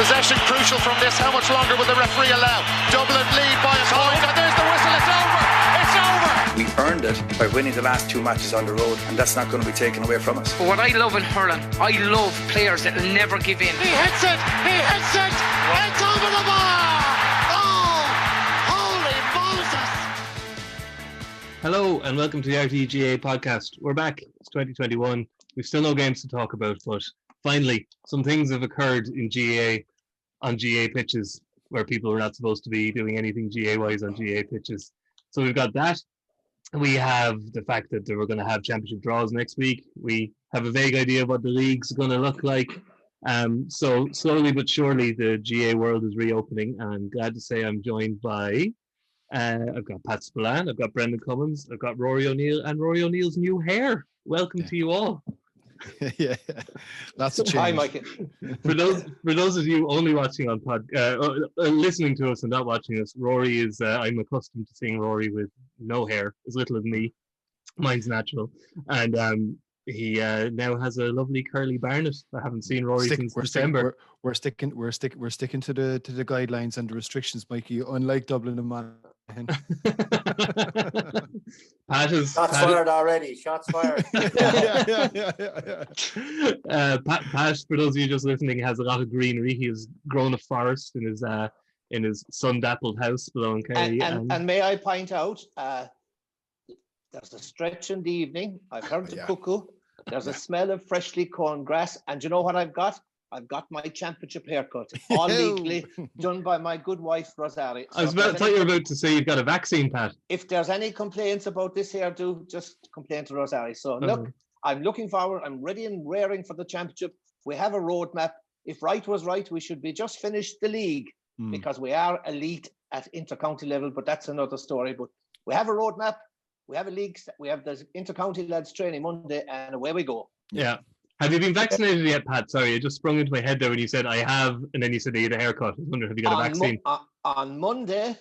Possession crucial from this. How much longer will the referee allow? Dublin lead by a point, and there's the whistle. It's over. It's over. We earned it by winning the last 2 matches on the road, and that's not going to be taken away from us. But what I love in hurling, I love players that will never give in. He hits it. It's over the bar. Oh, holy Moses. Hello and welcome to the RTÉ GAA Podcast. We're back. It's 2021. We've still no games to talk about, but finally, some things have occurred in GAA on GAA pitches where people were not supposed to be doing anything GAA-wise on GAA pitches. So we've got that. We have the fact that we're going to have championship draws next week. We have a vague idea of what the league's going to look like. So slowly but surely, the GAA world is reopening, and I'm glad to say I'm joined by I've got Pat Spillane, I've got Brendan Cummins, I've got Rory O'Neill, and Rory O'Neill's new hair. Welcome to you all. Yeah, lots of change. Hi, Mikey. For those of you only watching on listening to us and not watching us, Rory is I'm accustomed to seeing Rory with no hair, as little as me. Mine's natural, and he now has a lovely curly barnet. I haven't seen Rory since December. We're sticking to the guidelines and the restrictions, Mikey. Unlike Dublin and Managerial. Shots fired already. Shots fired. Pat, for those of you just listening, has a lot of greenery. He has grown a forest in his sun-dappled house below in Kerry. And may I point out, there's a stretch in the evening. I've heard the cuckoo. There's a smell of freshly corn grass. And you know what I've got? I've got my championship haircut, all legally done by my good wife, Rory. So I thought you were about to say you've got a vaccine, Pat. If there's any complaints about this hairdo, just complain to Rory. So look, I'm looking forward. I'm ready and raring for the championship. We have a roadmap. If right was right, we should be just finished the league because we are elite at inter-county level, but that's another story. But we have a roadmap. We have a league. We have the inter-county lads training Monday, and away we go. Yeah. Have you been vaccinated yet, Pat? Sorry, it just sprung into my head there when you said I have, and then you said you had a haircut. I was wondering, have you got a vaccine? On Monday,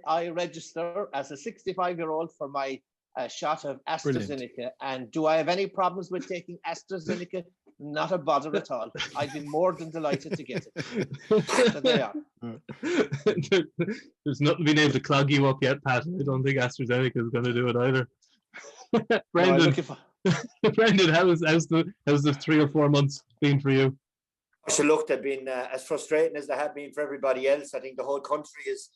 I register as a 65-year-old for my shot of AstraZeneca. Brilliant. And do I have any problems with taking AstraZeneca? Not a bother at all. I'd be more than delighted to get it. So there you are. There's nothing being able to clog you up yet, Pat. I don't think AstraZeneca is going to do it either. Brendan. Brendan, how's the 3 or 4 months been for you? So look, they've been as frustrating as they have been for everybody else. I think the whole country is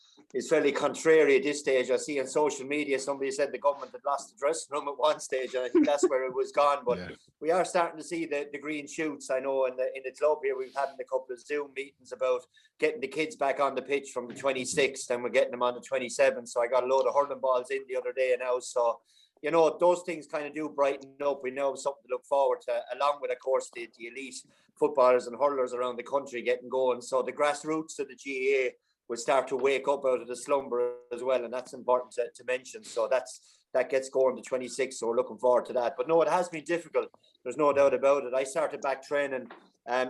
fairly contrary at this stage. I see on social media somebody said the government had lost the dressing room at one stage, and I think that's where it was gone. But we are starting to see the green shoots. I know in the club here we've had a couple of Zoom meetings about getting the kids back on the pitch from the 26th, and we're getting them on the 27th. So I got a load of hurling balls in the other day now. So you know, those things kind of do brighten up. We know something to look forward to, along with, of course, the elite footballers and hurlers around the country getting going. So the grassroots of the GAA will start to wake up out of the slumber as well, and that's important to mention. So that gets going the 26th, so we're looking forward to that. But no, it has been difficult. There's no doubt about it. I started back training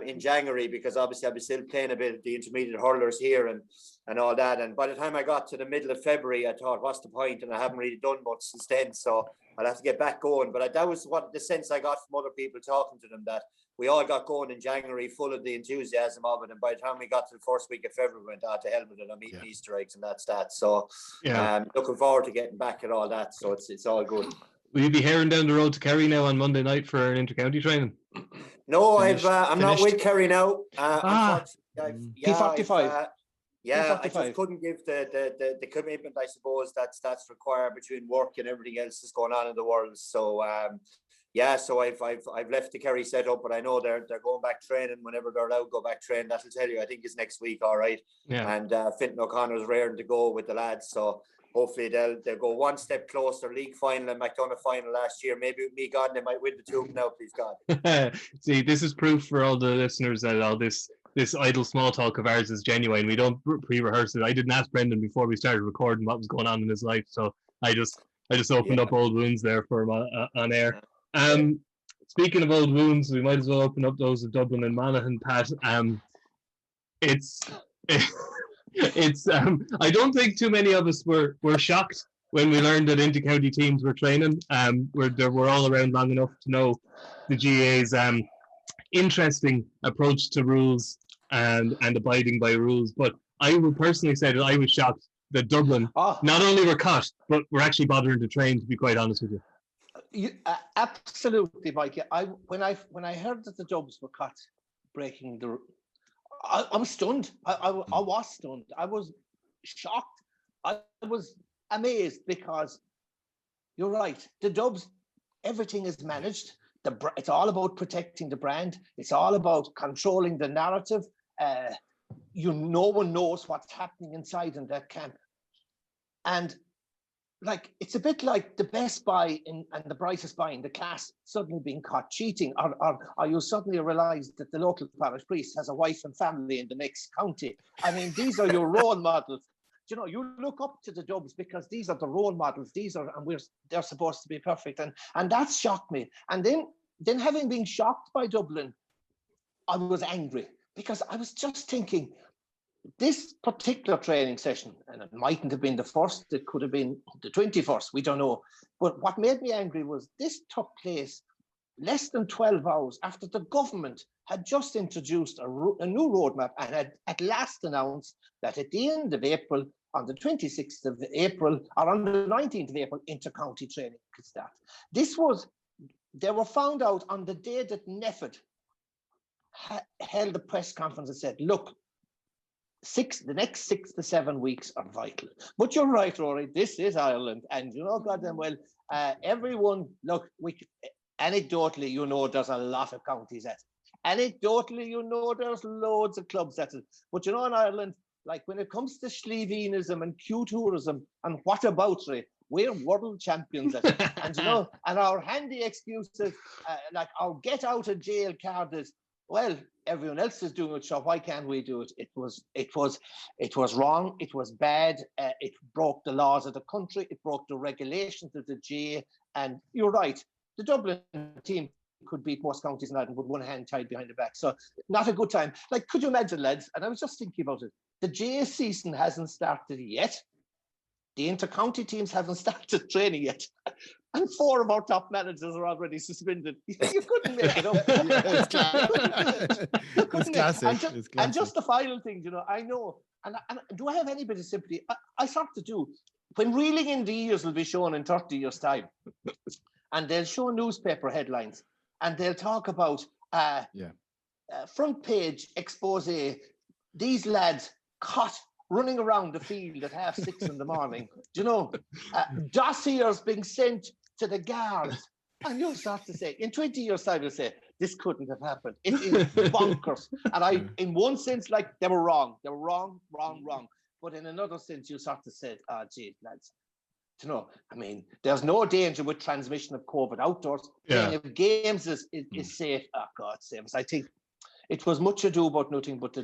in January because obviously I'll be still playing a bit of the intermediate hurlers here and all that. And by the time I got to the middle of February, I thought, what's the point? And I haven't really done much since then. So I'll have to get back going. But that was what the sense I got from other people talking to them, that we all got going in January full of the enthusiasm of it. And by the time we got to the first week of February, we went out to hell with it. I'm eating Easter eggs and that's that. So looking forward to getting back at all that. So it's all good. Will you be herring down the road to Kerry now on Monday night for an inter-county training? No, I'm not with Kerry now. P45. I just couldn't give the commitment, I suppose, that's required between work and everything else that's going on in the world. So so I've left the Kerry setup, but I know they're going back training whenever they're allowed to go back training. That'll tell you, I think it's next week, all right. Yeah. And Fintan O'Connor's raring to go with the lads, so hopefully they'll go one step closer. League final and McDonagh final last year. Maybe with me, God, they might win the two now, please God. See, this is proof for all the listeners that all this idle small talk of ours is genuine. We don't pre-rehearse it. I didn't ask Brendan before we started recording what was going on in his life, so I just opened up old wounds there for him on air. Speaking of old wounds, we might as well open up those of Dublin and Monaghan, Pat. It's I don't think too many of us were shocked when we learned that inter-county teams were training. We're all around long enough to know the GAA's interesting approach to rules and abiding by rules. But I would personally say that I was shocked that Dublin not only were cut, but were actually bothering to train, to be quite honest with you. Absolutely, Mikey. When I heard that the Dubs were cut, breaking the, I was stunned. I was stunned. I was shocked. I was amazed because you're right. The Dubs, everything is managed. It's all about protecting the brand. It's all about controlling the narrative. No one knows what's happening inside in that camp. And like, it's a bit like the best buy and the brightest buy in the class suddenly being caught cheating, or you suddenly realize that the local parish priest has a wife and family in the next county. I mean, these are your role models. You know, you look up to the Dubs because these are the role models. They're supposed to be perfect, and that shocked me. And then having been shocked by Dublin, I was angry because I was just thinking, this particular training session, and it mightn't have been the first, it could have been the 21st, we don't know. But what made me angry was this took place less than 12 hours after the government had just introduced a new roadmap and had at last announced that at the end of April, on the 26th of April, or on the 19th of April, inter-county training could start. They were found out on the day that Stafford held a press conference and said, look, the next 6 to 7 weeks are vital. But you're right, Rory, this is Ireland. And you know, goddamn well, everyone, look, anecdotally, there's a lot of counties at it. Anecdotally, there's loads of clubs at it. But in Ireland, like when it comes to Schlevenism and Q-tourism and whataboutery, we're world champions at it. And and our handy excuses, like our get out of jail card is, well, everyone else is doing it, so why can't we do it? It was wrong. It was bad. It broke the laws of the country. It broke the regulations of the GAA. And you're right, the Dublin team could beat most counties in Ireland with one hand tied behind the back. So not a good time. Like, could you imagine, lads? And I was just thinking about it. The GAA season hasn't started yet. The inter-county teams haven't started training yet. And 4 of our top managers are already suspended. You couldn't make it up. It's classic. And just the final thing, I know, and do I have any bit of sympathy? I sort of do. When Reeling in the Years will be shown in 30 years' time, and they'll show newspaper headlines, and they'll talk about front page expose, these lads caught running around the field at 6:30 in the morning. Dossiers being sent to the guards. And you'll start to say, in 20 years' time, you'll say, this couldn't have happened. It is bonkers. And in one sense, like, they were wrong. They were wrong. But in another sense, you start to say, gee, lads, I mean, there's no danger with transmission of COVID outdoors. And if games is safe, God save us. I think it was much ado about nothing, but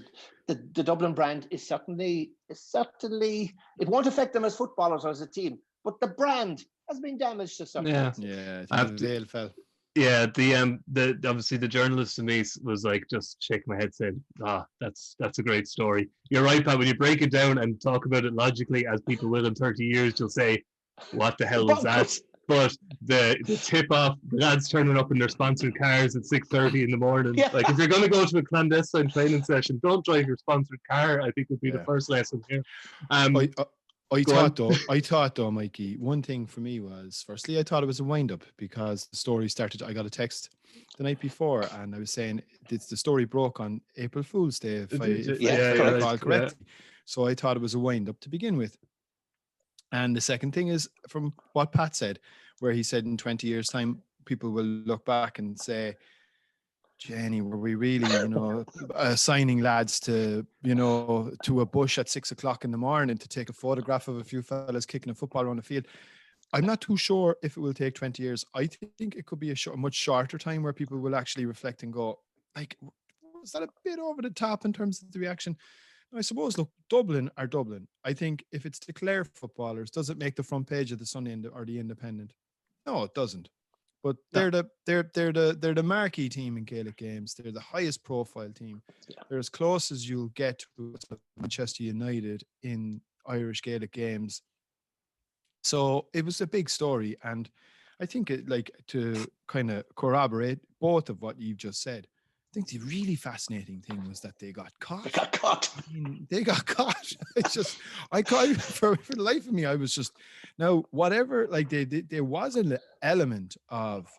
the Dublin brand is certainly, it won't affect them as footballers or as a team, but the brand has been damaged to some extent. Yeah, I think the veil fell. Yeah, the obviously the journalist to me was like just shaking my head saying, that's a great story. You're right, Pat, when you break it down and talk about it logically, as people will in 30 years, you'll say, what the hell is that? But the tip off, the lads turning up in their sponsored cars at 6:30 in the morning. Yeah. Like, if you're going to go to a clandestine training session, don't drive your sponsored car, I think would be the first lesson here. I thought though, Mikey, one thing for me was, firstly, I thought it was a wind-up because the story started, I got a text the night before and I was saying the story broke on April Fool's Day, if I recall correctly. So I thought it was a wind-up to begin with. And the second thing is from what Pat said, where he said in 20 years' time, people will look back and say, Jenny, were we really, assigning lads to a bush at 6:00 in the morning to take a photograph of a few fellas kicking a football around the field? I'm not too sure if it will take 20 years. I think it could be a much shorter time where people will actually reflect and go, like, was that a bit over the top in terms of the reaction? I suppose, look, Dublin are Dublin. I think if it's declared footballers, does it make the front page of the Sunday or the Independent? No, it doesn't. But they're the marquee team in Gaelic games. They're the highest profile team. They're as close as you'll get to Manchester United in Irish Gaelic games. So it was a big story, and I think to kind of corroborate both of what you've just said, think the really fascinating thing was that they got caught. They got caught. I mean, they got caught. It's just, for the life of me, I was just, now, whatever, like there was an element of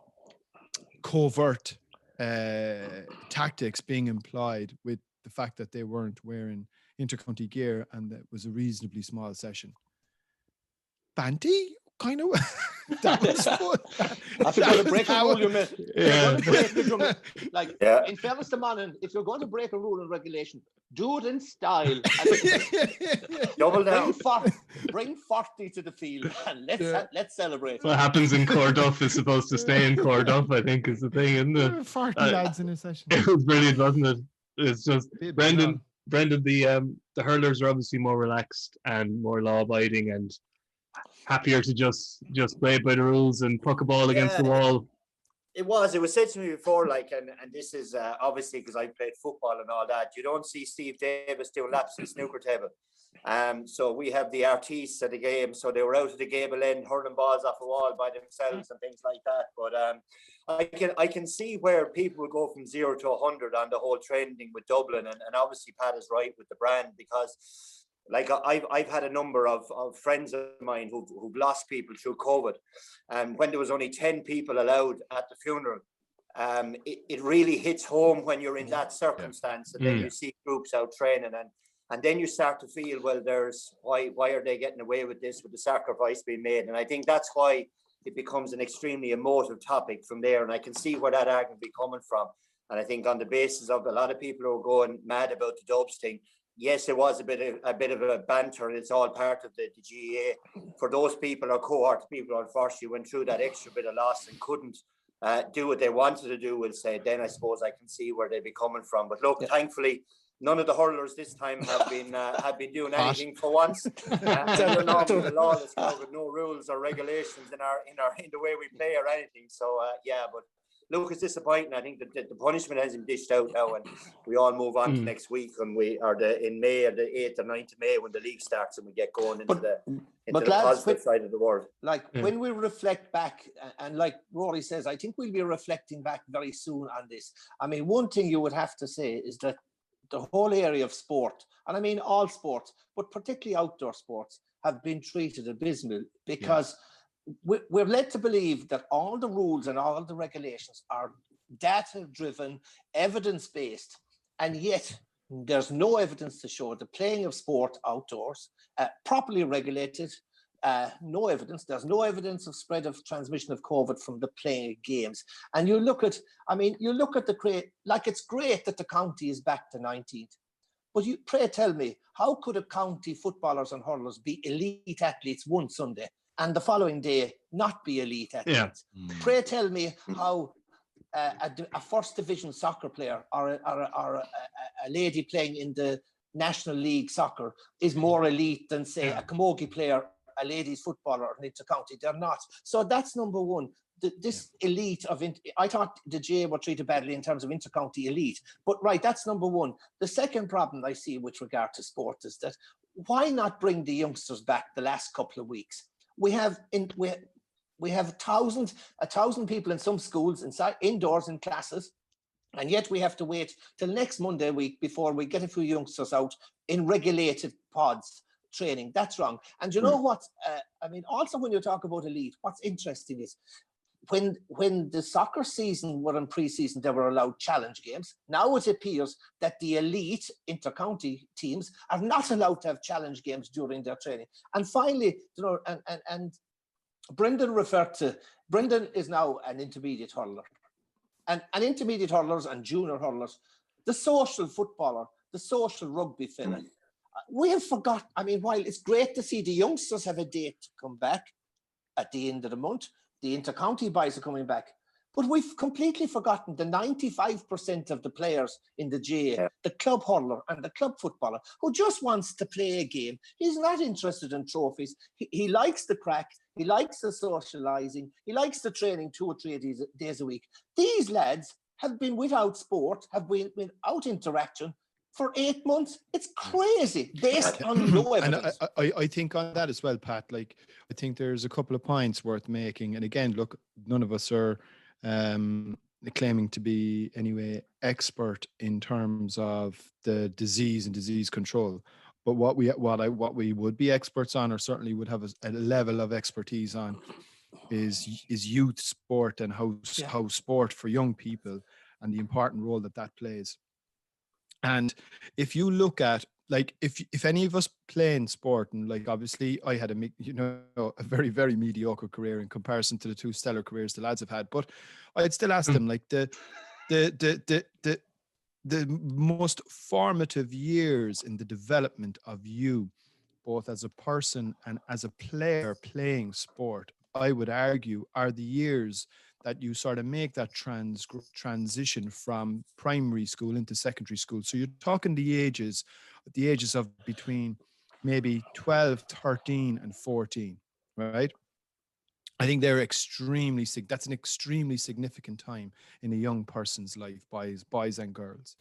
covert tactics being employed with the fact that they weren't wearing intercounty gear and that was a reasonably small session. Banty? Kind of. That was fun. If you're going to break a rule, you miss. In fairness to Manon, if you're going to break a rule and regulation, do it in style. Double down. Bring 40 to the field and let's celebrate. What happens in Corduff is supposed to stay in Corduff, I think, is the thing, isn't it? 40 lads in a session. It was brilliant, wasn't it? It's just Brendan, the hurlers are obviously more relaxed and more law-abiding and happier to just play by the rules and puck a ball against the wall. It was said to me before, like, and this is obviously because I played football and all that, you don't see Steve Davis doing laps at the snooker table. So we have the artists at the game, so they were out at the gable end hurling balls off the wall by themselves and things like that. But I can see where people will go from 0 to 100 on the whole trending with Dublin, and obviously Pat is right with the brand, because like I've had a number of friends of mine who've lost people through COVID, and when there was only 10 people allowed at the funeral, it really hits home when you're in that circumstance, and then you see groups out training, and then you start to feel, well, there's why are they getting away with this, with the sacrifice being made? And I think that's why it becomes an extremely emotive topic from there, and I can see where that argument be coming from. And I think on the basis of a lot of people who are going mad about the Dubs thing, yes, there was a bit of a banter, and it's all part of the GAA. For those people or cohort people, unfortunately, went through that extra bit of loss and couldn't do what they wanted to do, we'll say, then I suppose I can see where they'd be coming from. But look, thankfully, none of the hurlers this time have been doing anything for once. They're normally lawless crowd with no rules or regulations in the way we play or anything. So but look, it's disappointing. I think that the punishment hasn't dished out now, and we all move on to next week, and in May, or the 8th or 9th of May, when the league starts and we get going into the positive side of the world. Like when we reflect back, and like Rory says, I think we'll be reflecting back very soon on this. I mean, one thing you would have to say is that the whole area of sport, and I mean all sports, but particularly outdoor sports, have been treated abysmal, because we're led to believe that all the rules and all the regulations are data-driven, evidence-based, and yet there's no evidence to show the playing of sport outdoors, properly regulated, no evidence. There's no evidence of spread of transmission of COVID from the playing of games. And you look at it's great that the county is back to 19th, but pray tell me, how could a county footballers and hurlers be elite athletes one Sunday and the following day not be elite athletes? Pray tell me how a first division soccer player or a lady playing in the National League soccer is more elite than, say, a camogie player, a ladies footballer in intercounty. They're not. So that's number one. This elite of I thought the GA were treated badly in terms of intercounty elite, but that's number one. The second problem I see with regard to sport is that why not bring the youngsters back the last couple of weeks? We have 1,000 people in some schools inside indoors in classes, and yet we have to wait till next Monday week before we get a few youngsters out in regulated pods training. That's wrong. And you know what? I mean, also when you talk about elite, what's interesting is when the soccer season were in pre-season, they were allowed challenge games. Now it appears that the elite intercounty teams are not allowed to have challenge games during their training. And finally, and Brendan is now an intermediate hurler. And intermediate hurlers and junior hurlers, the social footballer, the social rugby fella, we have forgotten. I mean, while it's great to see the youngsters have a date to come back at the end of the month, the intercounty boys are coming back, but we've completely forgotten the 95% of the players in the GA, the club hurler and the club footballer, who just wants to play a game. He's not interested in trophies. He likes the crack. He likes the socialising. He likes the training 2 or 3 days a week. These lads have been without sport, have been without interaction for 8 months. It's crazy, based on no evidence. And I think on that as well, Pat, like, I think there's a couple of points worth making. And again, look, none of us are claiming to be anyway expert in terms of the disease and disease control. But what we would be experts on, or certainly would have a level of expertise on, is youth sport and how sport for young people and the important role that plays. And if you look at, like, if any of us play in sport, and like obviously I had a very, very mediocre career in comparison to the two stellar careers the lads have had, but I'd still ask them, like, the most formative years in the development of you, both as a person and as a player playing sport, I would argue, are the years that you sort of make that transition from primary school into secondary school. So you're talking the ages of between maybe 12, 13 and 14, right? I think that's an extremely significant time in a young person's life, boys and girls.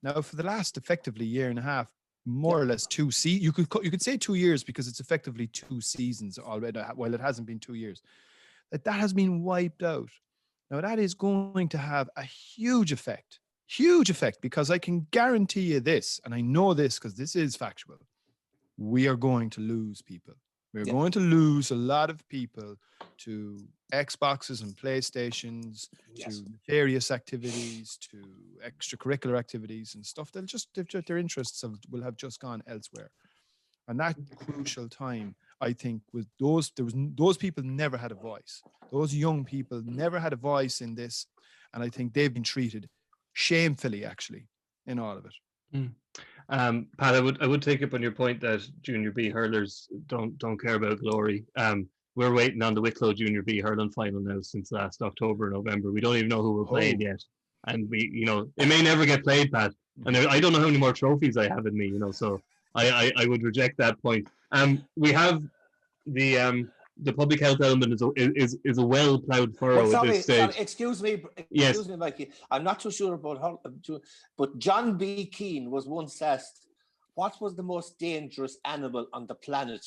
Now, for the last effectively year and a half, more or less you could say 2 years, because it's effectively 2 seasons already, while it hasn't been 2 years. That has been wiped out. Now, that is going to have a huge effect, because I can guarantee you this, and I know this because this is factual. We are going to lose people. We're going to lose a lot of people to Xboxes and PlayStations, to nefarious activities, to extracurricular activities and stuff. Their interests will have just gone elsewhere. And that crucial time, I think, was those people never had a voice. Those young people never had a voice in this, and I think they've been treated shamefully, actually, in all of it. Pat, I would take up on your point that Junior B hurlers don't care about glory. We're waiting on the Wicklow Junior B hurling final now since last October, November. We don't even know who we're playing yet, and it may never get played, Pat. And I don't know how many more trophies I have in me, so I would reject that point. We have the public health element is a well ploughed furrow at this stage. Sorry, excuse me, Mikey. I'm not too sure about how, but John B. Keane was once asked, what was the most dangerous animal on the planet?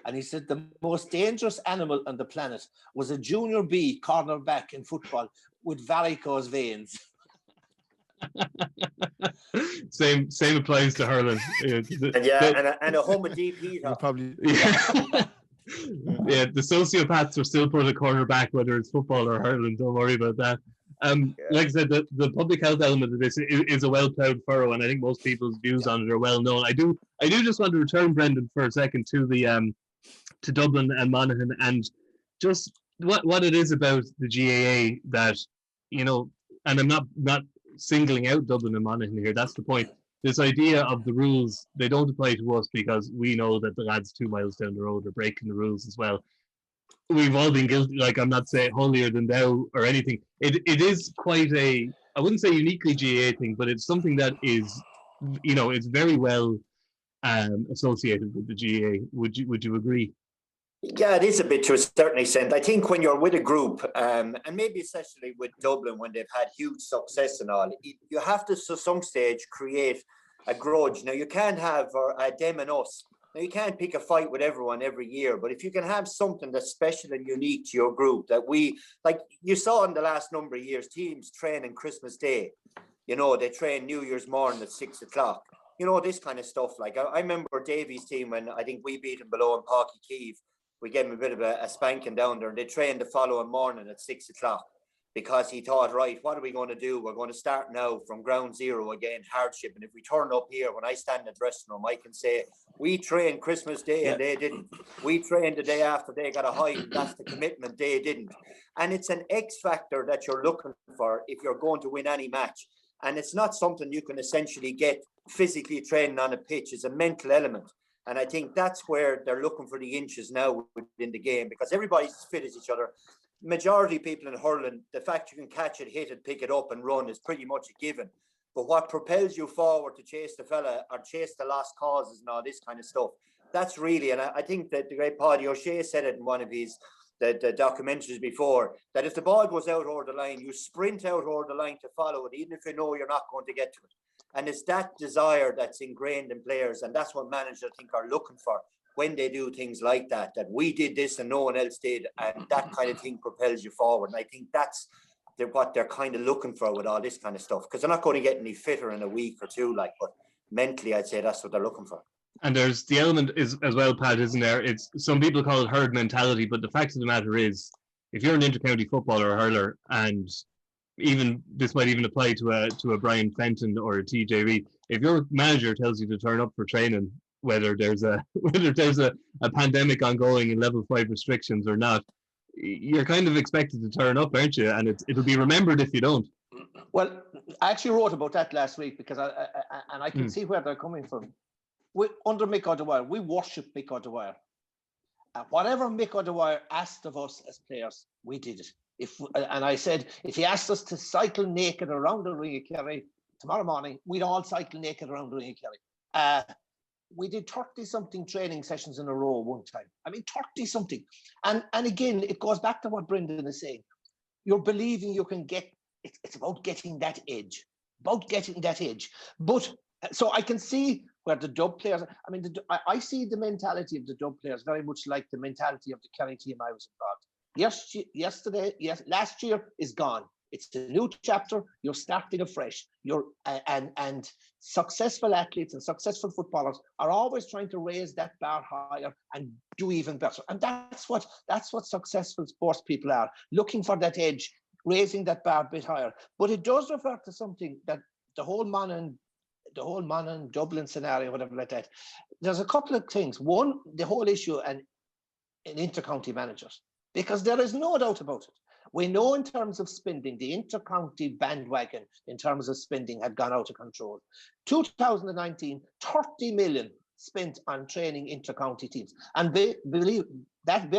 And he said the most dangerous animal on the planet was a Junior B cornerback in football with varicose veins. Same applies to hurling. And a home of DP. Probably. Yeah, the sociopaths are still put a cornerback, whether it's football or hurling. Don't worry about that. Like I said, the public health element of this is a well-plowed furrow, and I think most people's views on it are well known. I do just want to return, Brendan, for a second to the to Dublin and Monaghan, and just what it is about the GAA that, and I'm not singling out Dublin and Monaghan here. That's the point. This idea of the rules, they don't apply to us because we know that the lads 2 miles down the road are breaking the rules as well. We've all been guilty. Like, I'm not saying holier than thou or anything. It is quite I wouldn't say uniquely GAA thing, but it's something that is, it's very well associated with the GAA. Would you agree? Yeah, it is a bit to a certain extent. I think when you're with a group, and maybe especially with Dublin when they've had huge success and all, you have to, to some stage, create a grudge. Now, you can't have a them and us. Now, you can't pick a fight with everyone every year, but if you can have something that's special and unique to your group, that like you saw in the last number of years, teams training Christmas Day, they train New Year's morning at 6 o'clock, this kind of stuff. Like, I remember Davies' team when I think we beat them below in Páirc Uí Chaoimh. We gave him a bit of a spanking down there, and they trained the following morning at 6 o'clock because he thought, right, what are we going to do? We're going to start now from ground zero again, hardship. And if we turn up here, when I stand in the dressing room, I can say, we trained Christmas Day and they didn't. We trained the day after they got a hide, and that's the commitment, they didn't. And it's an X factor that you're looking for if you're going to win any match. And it's not something you can essentially get physically training on a pitch. It's a mental element. And I think that's where they're looking for the inches now within the game, because everybody's as fit as each other. Majority of people in hurling, the fact you can catch it, hit it, pick it up and run is pretty much a given. But what propels you forward to chase the fella or chase the lost causes and all this kind of stuff, that's really, and I think that the great Paddy O'Shea said it in one of his the documentaries before, that if the ball goes out over the line, you sprint out over the line to follow it, even if you know you're not going to get to it. And it's that desire that's ingrained in players, and that's what managers, I think, are looking for when they do things like that we did this and no one else did, and that kind of thing propels you forward. And I think that's what they're kind of looking for with all this kind of stuff, because they're not going to get any fitter in a week or two, like, but mentally I'd say that's what they're looking for. And there's the element is as well, Pat, isn't there? It's some people call it herd mentality, but the fact of the matter is, if you're an intercounty footballer or hurler, and even this might even apply to a Brian Fenton or a TJ Reid, if your manager tells you to turn up for training, whether there's a pandemic ongoing and level 5 restrictions or not, you're kind of expected to turn up, aren't you? And it'll be remembered if you don't. Well, I actually wrote about that last week because I can see where they're coming from. Under Mick O'Dwyer, we worship Mick O'Dwyer. Whatever Mick O'Dwyer asked of us as players, we did it. And I said, if he asked us to cycle naked around the Ring of Kerry tomorrow morning, we'd all cycle naked around the Ring of Kerry. We did 30-something training sessions in a row one time. I mean, 30-something. And again, it goes back to what Brendan is saying. You're believing you can get, it's about getting that edge. But, so I can see where the Dub players, I mean, I see the mentality of the Dub players very much like the mentality of the Kerry team I was involved. Last year is gone. It's a new chapter. You're starting afresh. And successful athletes and successful footballers are always trying to raise that bar higher and do even better. And that's what successful sports people are, looking for that edge, raising that bar a bit higher. But it does refer to something that the whole Monaghan, Dublin scenario, whatever like that. There's a couple of things. One, the whole issue in intercounty managers, because there is no doubt about it. We know in terms of spending, the intercounty bandwagon in terms of spending had gone out of control. 2019, 30 million spent on training intercounty teams. And bear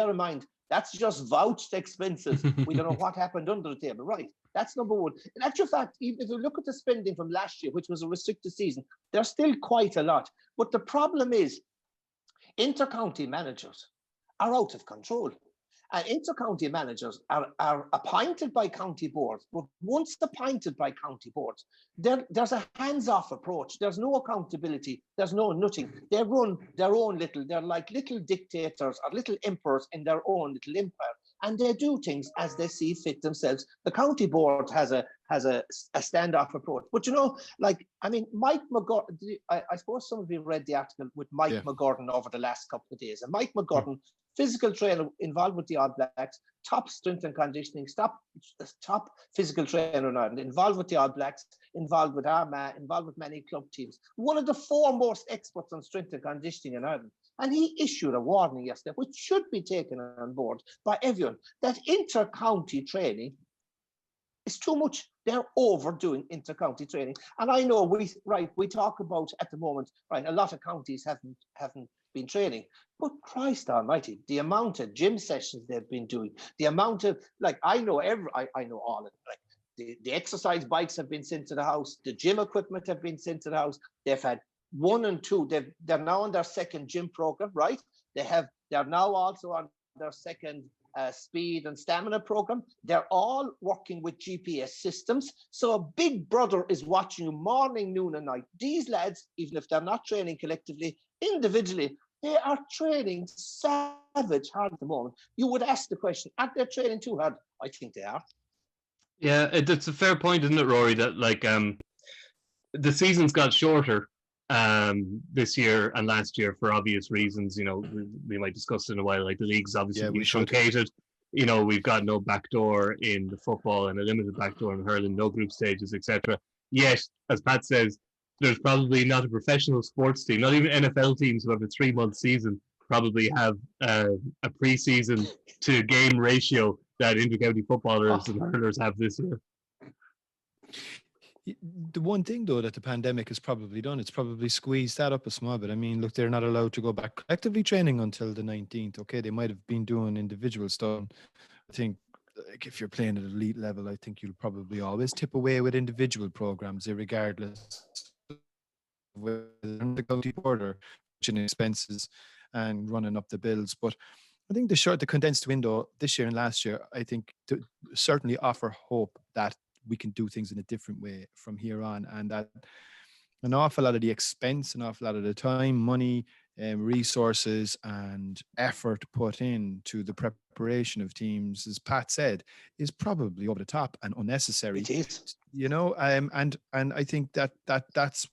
in mind, that's just vouched expenses. We don't know what happened under the table, right? That's number one. In actual fact, even if you look at the spending from last year, which was a restricted season, there's still quite a lot. But the problem is, intercounty managers are out of control. And intercounty managers are appointed by county boards, but once appointed by county boards, there's a hands-off approach. There's no accountability. There's no nothing. They run their own they're like little dictators or little emperors in their own little empire. And they do things as they see fit themselves. The county board has a standoff approach. But Mike McGordon, I suppose some of you read the article with Mike McGordon over the last couple of days. And Mike McGordon, physical trainer involved with the All Blacks, top strength and conditioning, top physical trainer in Ireland, involved with the All Blacks, involved with Armagh, involved with many club teams. One of the foremost experts on strength and conditioning in Ireland. And he issued a warning yesterday, which should be taken on board by everyone, that inter-county training is too much. They're overdoing inter-county training. And I know we talk about at the moment, a lot of counties haven't been training. But Christ almighty, the amount of gym sessions they've been doing, the amount of, I know all of it. The exercise bikes have been sent to the house, the gym equipment have been sent to the house. They've had 1 and 2. They're now on their second gym program, right? They're now also on their second speed and stamina program. They're all working with GPS systems. So a big brother is watching you morning, noon, and night. These lads, even if they're not training collectively, individually, they are training savage hard at the moment. You would ask the question, are they training too hard? I think they are. Yeah, it's a fair point, isn't it, Rory, that the season's got shorter this year and last year for obvious reasons. We might discuss it in a while. Like the league's obviously been truncated. We've got no backdoor in the football and a limited backdoor in hurling, no group stages, etc. Yet, as Pat says, there's probably not a professional sports team, not even NFL teams who have a 3-month season, probably have a pre-season to game ratio that intercounty footballers and hurlers have this year. The one thing, though, that the pandemic has probably done, it's probably squeezed that up a small bit. I mean, look, they're not allowed to go back collectively training until the 19th. Okay, they might have been doing individual stuff. I think if you're playing at elite level, I think you'll probably always tip away with individual programs, regardless of whether the county board or expenses and running up the bills. But I think the condensed window this year and last year, I think, to certainly offer hope that we can do things in a different way from here on, and that an awful lot of the expense, an awful lot of the time, money, resources and effort put into the preparation of teams, as Pat said, is probably over the top and unnecessary. It is. And I think that's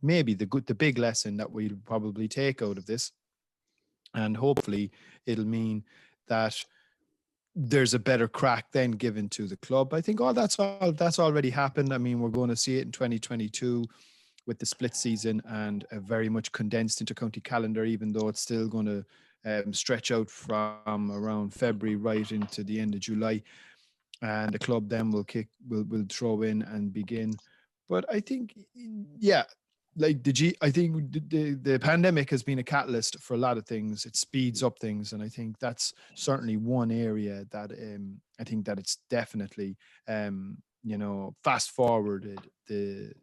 maybe the big lesson that we'll probably take out of this. And hopefully it'll mean that there's a better crack then given to the club. I think that's already happened. I mean, we're going to see it in 2022 with the split season and a very much condensed intercounty calendar, even though it's still going to stretch out from around February right into the end of July. And the club then will throw in and begin. But I think, I think the pandemic has been a catalyst for a lot of things. It speeds up things, and I think that's certainly one area that I think that it's definitely fast forwarded the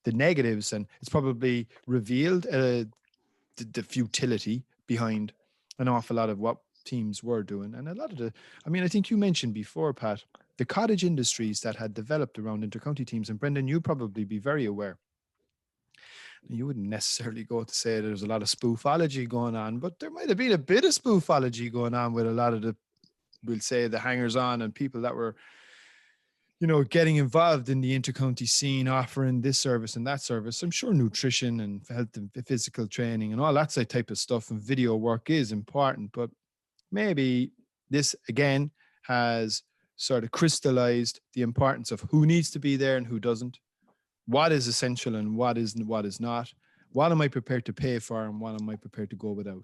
negatives, and it's probably revealed the futility behind an awful lot of what teams were doing, and a lot of I think you mentioned before, Pat, the cottage industries that had developed around intercounty teams, and Brendan, you probably be very aware. You wouldn't necessarily go to say there's a lot of spoofology going on, but there might have been a bit of spoofology going on with a lot of the hangers-on and people that were, getting involved in the intercounty scene, offering this service and that service. I'm sure nutrition and health and physical training and all that type of stuff and video work is important, but maybe this again has sort of crystallized the importance of who needs to be there and who doesn't. What is essential and what is not? What am I prepared to pay for and what am I prepared to go without?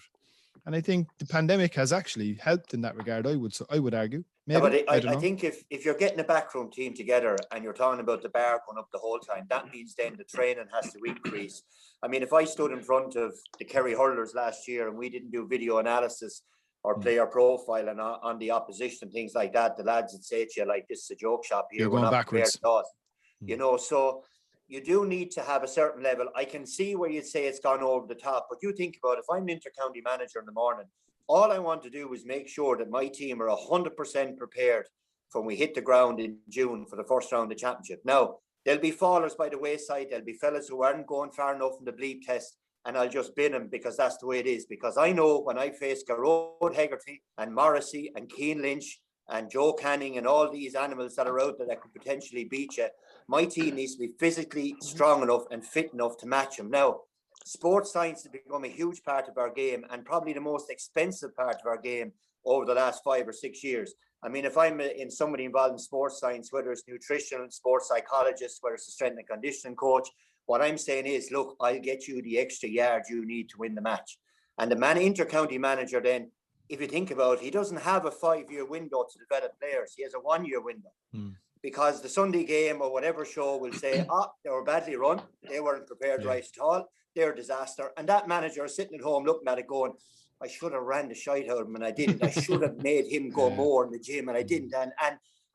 And I think the pandemic has actually helped in that regard. I would argue. Maybe, I think if you're getting a backroom team together and you're talking about the bar going up the whole time, that means then the training has to increase. I mean, if I stood in front of the Kerry hurlers last year and we didn't do video analysis or player profile and on the opposition and things like that, the lads would say to you, like, this is a joke shop here. You're going backwards. So you do need to have a certain level. I can see where you'd say it's gone over the top, but you think about it, if I'm an intercounty manager in the morning, all I want to do is make sure that my team are 100% prepared for when we hit the ground in June for the first round of the championship. Now, there'll be fallers by the wayside. There'll be fellas who aren't going far enough in the bleep test, and I'll just bin them because that's the way it is. Because I know when I face Garrod Hegarty and Morrissey and Keane Lynch and Joe Canning and all these animals that are out there that could potentially beat you, my team needs to be physically strong enough and fit enough to match them. Now, sports science has become a huge part of our game and probably the most expensive part of our game over the last 5 or 6 years. I mean, if I'm in somebody involved in sports science, whether it's nutrition, sports psychologist, whether it's a strength and conditioning coach, what I'm saying is, look, I'll get you the extra yard you need to win the match. And the intercounty manager then, if you think about it, he doesn't have a 5-year window to develop players. He has a 1-year window. Because the Sunday game or whatever show will say, they were badly run. They weren't prepared right at all. They're a disaster. And that manager is sitting at home looking at it going, I should have ran the shite out of him and I didn't. I should have made him go more in the gym and I didn't. And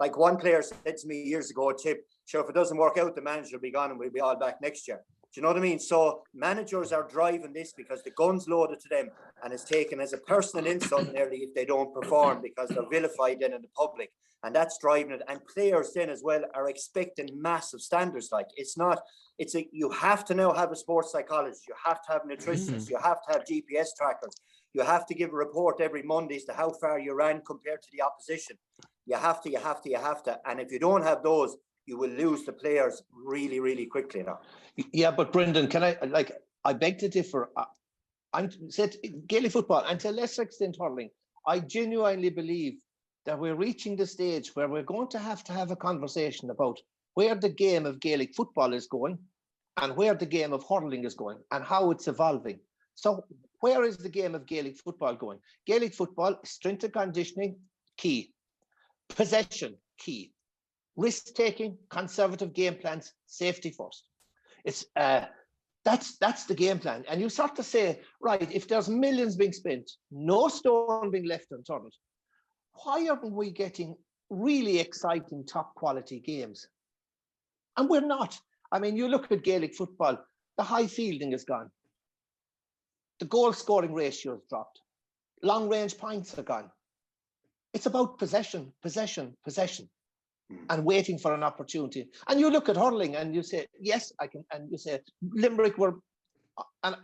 like one player said to me years ago, Tip, sure, if it doesn't work out, the manager will be gone and we'll be all back next year. Do you know what I mean? So managers are driving this because the gun's loaded to them and it's taken as a personal insult nearly if they don't perform because they're vilified then in the public. And that's driving it. And players then as well are expecting massive standards. Like you have to now have a sports psychologist. You have to have a nutritionist. You have to have GPS trackers. You have to give a report every Monday as to how far you ran compared to the opposition. You have to. And if you don't have those, you will lose the players really, really quickly now. Yeah, but Brendan, I beg to differ. I'm said Gaelic football, and to a lesser extent hurling, I genuinely believe that we're reaching the stage where we're going to have a conversation about where the game of Gaelic football is going and where the game of hurling is going and how it's evolving. So where is the game of Gaelic football going? Gaelic football, strength and conditioning, key. Possession, key. Risk-taking, conservative game plans, safety first. It's that's the game plan. And you start to say, right, if there's millions being spent, no stone being left unturned, why aren't we getting really exciting top quality games? And we're not. I mean, you look at Gaelic football, the high fielding is gone. The goal scoring ratio has dropped. Long range points are gone. It's about possession, and waiting for an opportunity. And you look at hurling and you say, yes, I can. And you say, Limerick were, and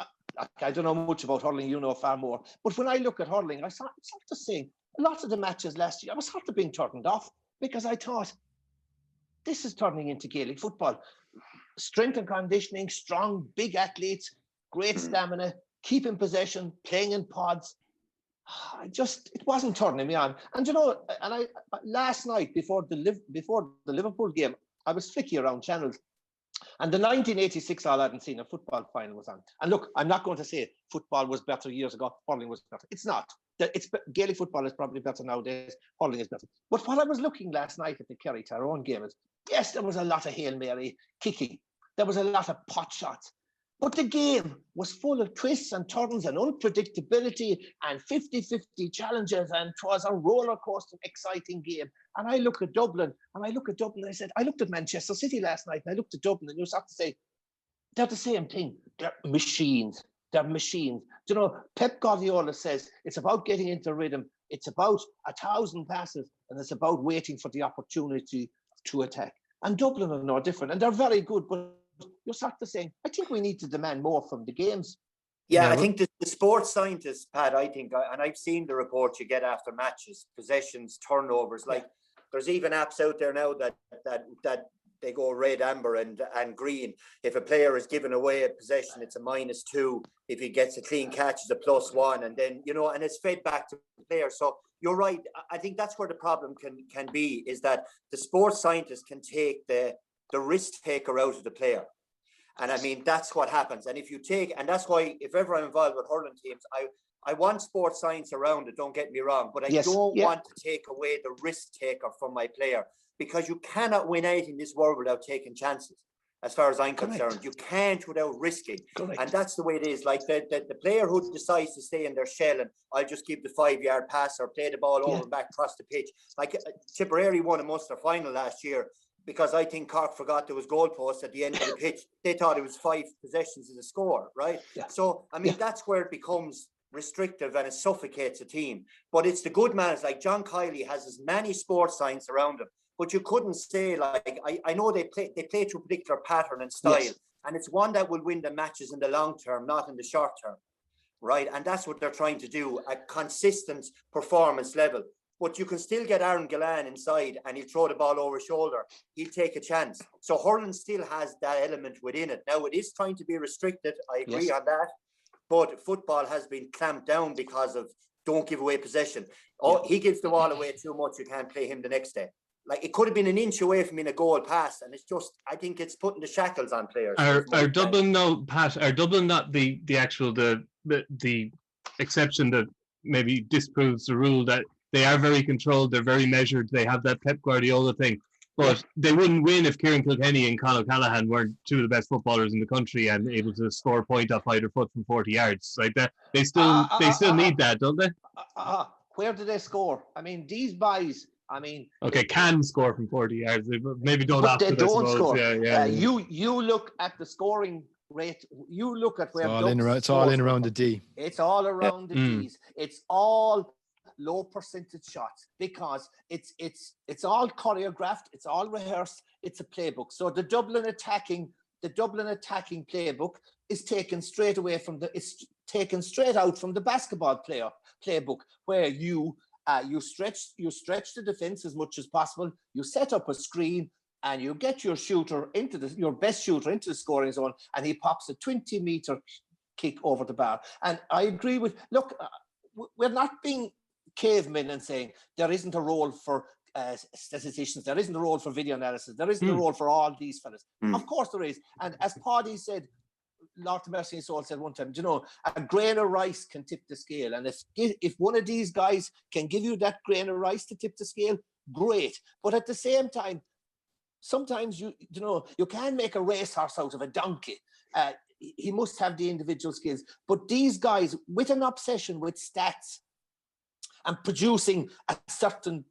I don't know much about hurling, you know far more. But when I look at hurling, I sort of saying a lot of the matches last year, I was sort of being turned off because I thought this is turning into Gaelic football. Strength and conditioning, strong, big athletes, great stamina, keeping possession, playing in pods. It wasn't turning me on. And I last night before the Liverpool game, I was flicky around channels, and the 1986 All Ireland Senior football final was on. And look, I'm not going to say football was better years ago, hurling was better. It's not. Gaelic football is probably better nowadays. Hurling is better. But while I was looking last night at the Kerry Tyrone game, yes, there was a lot of Hail Mary kicking. There was a lot of pot shots. But the game was full of twists and turns and unpredictability and 50-50 challenges, and it was a roller coaster, exciting game. And I look at Dublin, I said, I looked at Manchester City last night, and I looked at Dublin, and you have to say, they're the same thing. They're machines. Pep Guardiola says it's about getting into rhythm. It's about 1,000 passes, and it's about waiting for the opportunity to attack. And Dublin are no different, and they're very good, but you're sort of saying, I think we need to demand more from the games. Yeah, I think the sports scientists, Pat, and I've seen the reports you get after matches, possessions, turnovers. Like there's even apps out there now that they go red, amber, and green. If a player is given away a possession, it's a -2. If he gets a clean catch, it's a +1. And then, and it's fed back to the player. So you're right. I think that's where the problem can be, is that the sports scientists can take the risk taker out of the player. And I mean, that's what happens. And and that's why if ever I'm involved with hurling teams, I want sports science around it, don't get me wrong, but I don't want to take away the risk taker from my player, because you cannot win anything in this world without taking chances. As far as I'm concerned, you can't without risking. Correct. And that's the way it is. Like the player who decides to stay in their shell and I'll just give the 5-yard pass or play the ball over and back across the pitch. Like Tipperary won a Munster final last year, because I think Cork forgot there was goalposts at the end of the pitch. They thought it was 5 possessions as a score, right? Yeah. So, I mean, that's where it becomes restrictive and it suffocates a team. But it's the good man, like John Kiley has as many sports science around him, but you couldn't say, like, I know they play to a particular pattern and style, and it's one that will win the matches in the long term, not in the short term, right? And that's what they're trying to do, a consistent performance level. But you can still get Aaron Gillan inside and he'll throw the ball over his shoulder. He'll take a chance. So hurling still has that element within it. Now, it is trying to be restricted. I agree on that. But football has been clamped down because of don't give away possession. He gives the ball away too much. You can't play him the next day. Like, it could have been an inch away from being a goal pass. And it's just, I think it's putting the shackles on players. Are Dublin, no, Pat, are Dublin not the actual, the exception that maybe disproves the rule that they are very controlled, they're very measured, they have that Pep Guardiola thing, but they wouldn't win if Kieran Kilkenny and Conor Callaghan weren't two of the best footballers in the country and able to score a point off either foot from 40 yards. Like that, they still need that, don't they? Where do they score? I mean, these boys, can score from 40 yards. They maybe don't have to. They don't score. Yeah. You look at the scoring rate. You look at where it's all in around the D. It's all around the Ds. It's all low percentage shots, because it's all choreographed, it's all rehearsed, it's a playbook. So the Dublin attacking playbook is taken straight out from the basketball playbook, where you stretch the defense as much as possible, you set up a screen, and you get your your best shooter into the scoring zone, and he pops a 20-meter kick over the bar. And I agree with, look, we're not being cavemen and saying there isn't a role for statisticians, there isn't a role for video analysis, there isn't a role for all these fellas. Of course there is. And as Paddy said, Lord Mercy and Soul said one time, a grain of rice can tip the scale. And if one of these guys can give you that grain of rice to tip the scale, great. But at the same time, sometimes you can make a racehorse out of a donkey. He must have the individual skills. But these guys, with an obsession with stats and producing a certain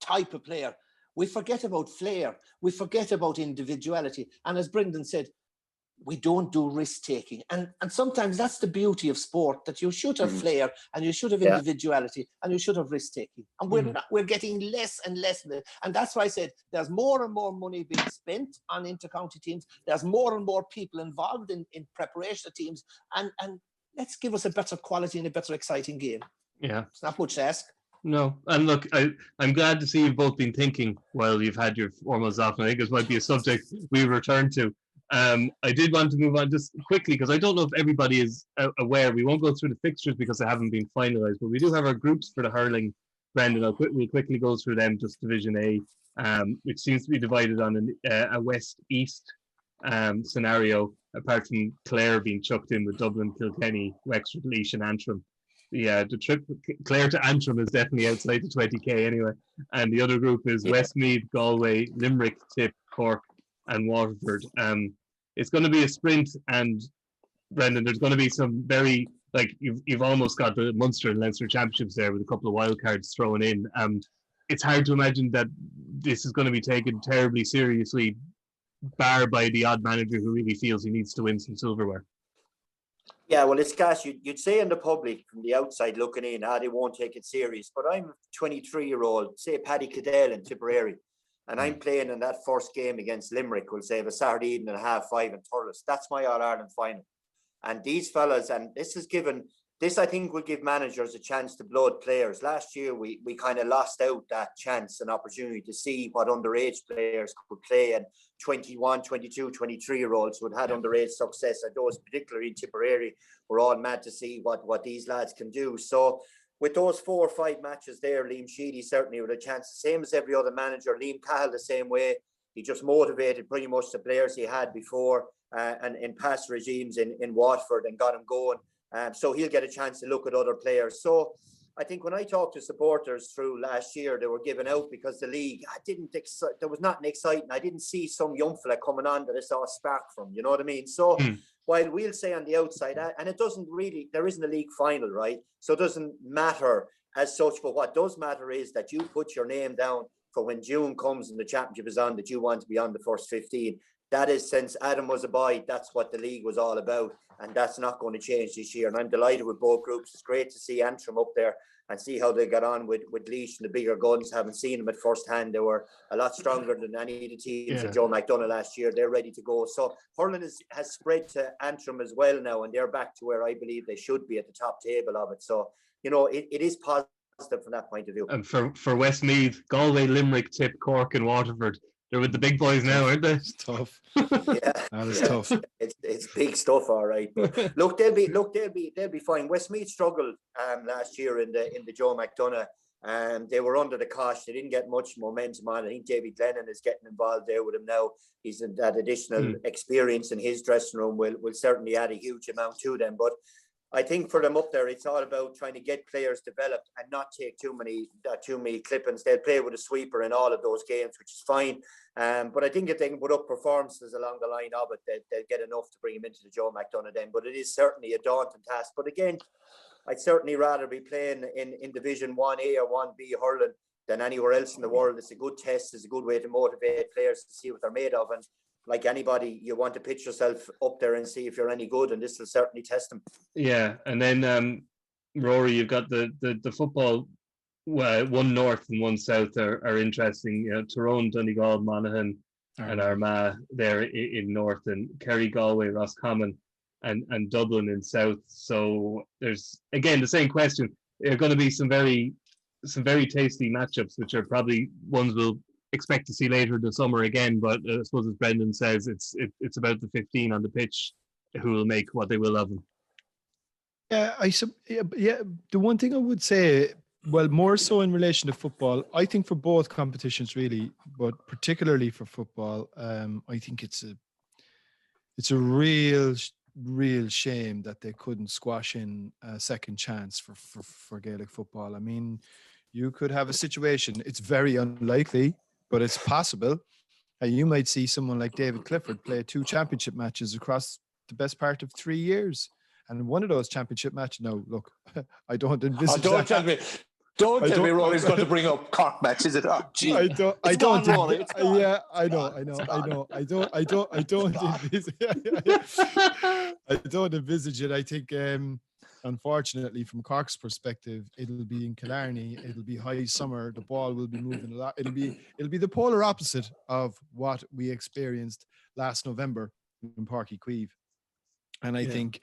type of player, we forget about flair. We forget about individuality. And as Brendan said, we don't do risk taking, and sometimes that's the beauty of sport, that you should have flair and you should have individuality and you should have risk taking, and we're getting less and less of it. And that's why I said there's more and more money being spent on intercounty teams. There's more and more people involved in preparation of teams, and let's give us a better quality and a better exciting game. Yeah, it's not much to ask. No, and look, I'm glad to see you've both been thinking while you've had your formals off, and I think this might be a subject we return to. I did want to move on just quickly because I don't know if everybody is aware. We won't go through the fixtures because they haven't been finalised, but we do have our groups for the hurling. Brendan, we'll quickly go through them, just Division A, which seems to be divided on a west-east scenario, apart from Clare being chucked in with Dublin, Kilkenny, Wexford, Laois and Antrim. The trip Clare to Antrim is definitely outside the 20k anyway. And the other group is Westmeath, Galway, Limerick, Tip, Cork and Waterford. It's going to be a sprint, and Brendan, there's going to be some very, like, you've almost got the Munster and Leinster championships there with a couple of wild cards thrown in. It's hard to imagine that this is going to be taken terribly seriously, bar by the odd manager who really feels he needs to win some silverware. Yeah, well, it's gas. You'd say in the public from the outside looking in, they won't take it serious. But I'm a 23-year-old, say Paddy Cadell in Tipperary, and I'm playing in that first game against Limerick, we'll say, of a Saturday evening at 5:30 in Thurles. That's my All-Ireland final. And these fellas, and this I think will give managers a chance to blood players. Last year, we kind of lost out that chance and opportunity to see what underage players could play, and 21, 22, 23-year-olds who had underage success, and those particularly in Tipperary were all mad to see what these lads can do. So with those 4 or 5 matches there, Liam Sheedy certainly with a chance, the same as every other manager. Liam Cahill the same way. He just motivated pretty much the players he had before and in past regimes in Watford, and got him going. So he'll get a chance to look at other players. So I think when I talked to supporters through last year, they were giving out because the league there was nothing exciting. I didn't see some young fella coming on that I saw a spark from, you know what I mean? So while we'll say on the outside, and it doesn't really, there isn't a league final, right? So it doesn't matter as such, but what does matter is that you put your name down for when June comes and the championship is on, that you want to be on the first 15. That is, since Adam was a boy, that's what the league was all about, and that's not going to change this year. And I'm delighted with both groups. It's great to see Antrim up there and see how they got on with Laois and the bigger guns. Haven't seen them at first hand. They were a lot stronger than any of the teams in Joe McDonagh last year. They're ready to go. So hurling has spread to Antrim as well now, and they're back to where I believe they should be, at the top table of it. So, you know, it is positive from that point of view. And for Westmeath, Galway, Limerick, Tip, Cork and Waterford, they're with the big boys now, aren't they? It's tough. Yeah, that is tough. It's big stuff, all right. But look, they'll be fine. Westmeath struggled last year in the Joe McDonagh. They were under the cosh. They didn't get much momentum on. I think David Glennon is getting involved there with him now. He's in that additional experience in his dressing room will certainly add a huge amount to them. But I think for them up there, it's all about trying to get players developed and not take too many clippings. They'll play with a sweeper in all of those games, which is fine. But I think if they can put up performances along the line of it, they'll get enough to bring him into the Joe McDonagh then. But it is certainly a daunting task. But again, I'd certainly rather be playing in Division 1A or 1B hurling than anywhere else in the world. It's a good test. It's a good way to motivate players to see what they're made of. And like anybody, you want to pitch yourself up there and see if you're any good, and this will certainly test them. Yeah, and then Rory, you've got the football. One north and one south are interesting. You know, Tyrone, Donegal, Monaghan, and Armagh there in north, and Kerry, Galway, Roscommon, and Dublin in south. So there's again the same question. There are going to be some very tasty matchups, which are probably ones we'll expect to see later in the summer again, but I suppose as Brendan says, it's about the 15 on the pitch who will make what they will of them. Yeah, the one thing I would say, well, more so in relation to football, I think for both competitions really, but particularly for football, I think it's a real shame that they couldn't squash in a second chance for Gaelic football. I mean, you could have a situation, it's very unlikely, but it's possible. You might see someone like David Clifford play 2 championship matches across the best part of 3 years. And one of those championship matches, no, look, I don't envisage that. Don't tell me Rory's going to bring up Cork match, is it? Oh, gee. I don't. Rory. Yeah, I know. I don't envisage it. I think, unfortunately, from Cork's perspective, it'll be in Killarney. It'll be high summer. The ball will be moving a lot. It'll be the polar opposite of what we experienced last November in Páirc Uí Chaoimh. And I think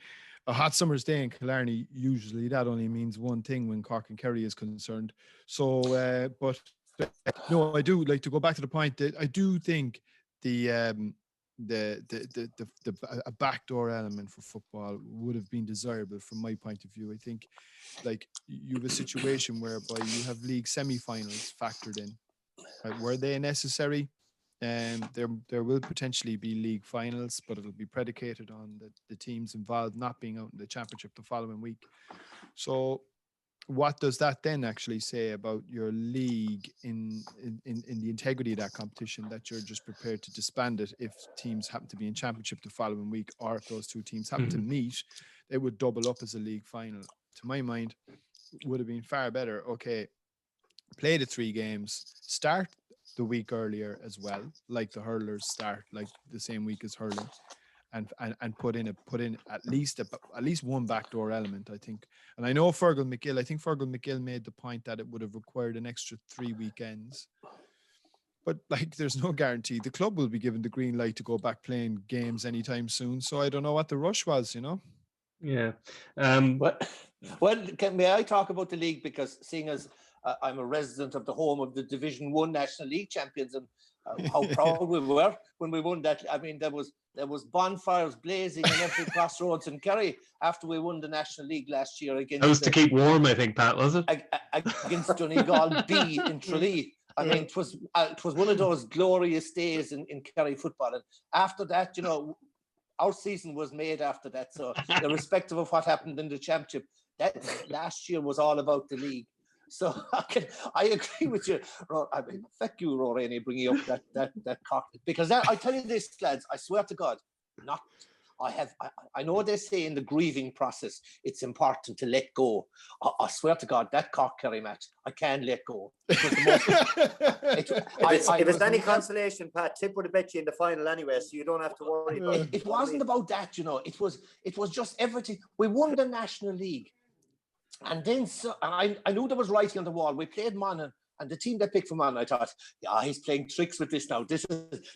a hot summer's day in Killarney, usually that only means one thing when Cork and Kerry is concerned. So, but no, I do like to go back to the point that I do think a backdoor element for football would have been desirable from my point of view. I think like you have a situation whereby you have league semi-finals factored in. Were they necessary? There will potentially be league finals, but it'll be predicated on the teams involved not being out in the championship the following week. So what does that then actually say about your league in the integrity of that competition, that you're just prepared to disband it if teams happen to be in championship the following week, or if those two teams happen to meet, it would double up as a league final? To my mind, would have been far better. Okay, play the 3 games, start the week earlier as well, like the hurlers start like the same week as hurling, and put in at least one backdoor element, I think. And I know Fergal McGill made the point that it would have required an extra 3 weekends, but like there's no guarantee the club will be given the green light to go back playing games anytime soon. So I don't know what the rush was, Yeah. Well, may I talk about the league, because seeing as I'm a resident of the home of the Division 1 National League champions, and how proud we were when we won that. I mean, there was bonfires blazing in every crossroads in Kerry after we won the National League last year against. That was to keep warm, I think, Pat, was it? Against Donegal B in Tralee. I mean, it was one of those glorious days in Kerry football. And after that, our season was made after that. So irrespective of what happened in the championship, that last year was all about the league. So I agree with you. I mean, fuck you, Rory, and bringing up that Cork, because I tell you this, lads, I swear to God, I know they say in the grieving process it's important to let go. I swear to God, that Cork Kerry match, I can't let go. If it's any consolation, Pat, Tip would have bet you in the final anyway, so you don't have to worry about it. It wasn't about that, It was just everything. We won the National League. And then I knew there was writing on the wall. We played Monaghan, and the team that picked for Monaghan, I thought, he's playing tricks with this now. This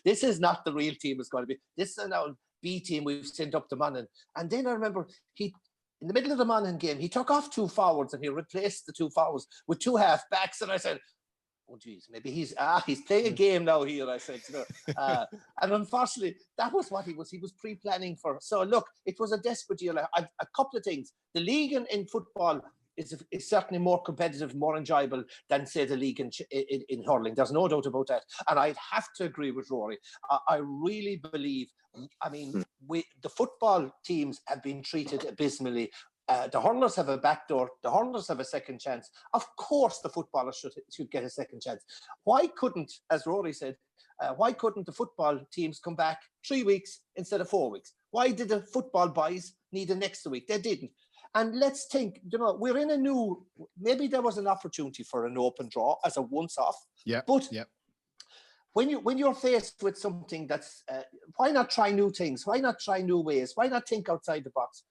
is not the real team it's going to be. This is now B team we've sent up to Monaghan. And then I remember in the middle of the Monaghan game, he took off 2 forwards and he replaced the 2 forwards with 2 half backs. And I said, oh geez, maybe he's playing a game now here. I said, and unfortunately, that was what he was pre-planning for. So look, it was a desperate deal. A couple of things. The league in football is certainly more competitive, more enjoyable than say the league in hurling. There's no doubt about that. And I'd have to agree with Rory. I really believe. I mean, the football teams have been treated abysmally. The hurlers have a backdoor. The hurlers have a second chance. Of course, the footballers should get a second chance. Why couldn't, as Rory said, why couldn't the football teams come back 3 weeks instead of 4 weeks? Why did the football boys need an extra week? They didn't. And let's think, we're in a new, maybe there was an opportunity for an open draw as a once-off. Yeah. But when you're faced with something that's, why not try new things? Why not try new ways? Why not think outside the box?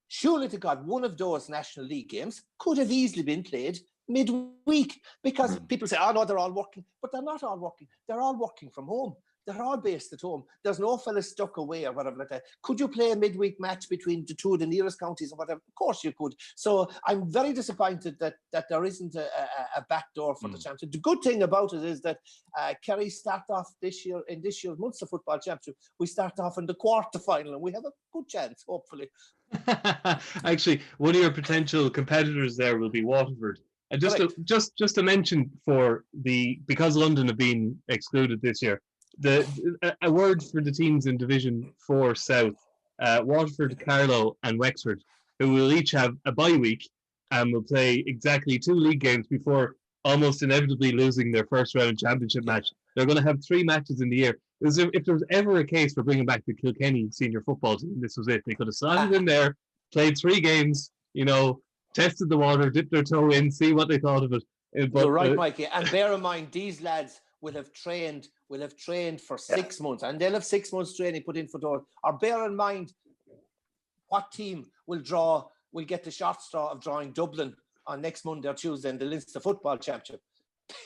Surely to God, one of those National League games could have easily been played midweek, because people say, no, they're all working. But they're not all working. They're all working from home. They're all based at home. There's no fella stuck away or whatever like that. Could you play a midweek match between the 2 of the nearest counties or whatever? Of course you could. So I'm very disappointed that there isn't a backdoor for the championship. The good thing about it is that Kerry start off this year's Munster Football Championship. We start off in the quarter-final and we have a good chance, hopefully. Actually, one of your potential competitors there will be Waterford. And just to mention because London have been excluded this year, a word for the teams in Division 4 South, Waterford, Carlow and Wexford, who will each have a bye week and will play exactly 2 league games before almost inevitably losing their first round championship match. They're going to have 3 matches in the year. If there was ever a case for bringing back the Kilkenny senior football team, this was it. They could have slotted in there, played 3 games, tested the water, dipped their toe in, see what they thought of it, You're right, Mikey. And bear in mind, these lads will have trained for 6 months, and they'll have 6 months training put in for those. Or bear in mind, what team will get the short straw of drawing Dublin on next Monday or Tuesday in the Leinster Football Championship,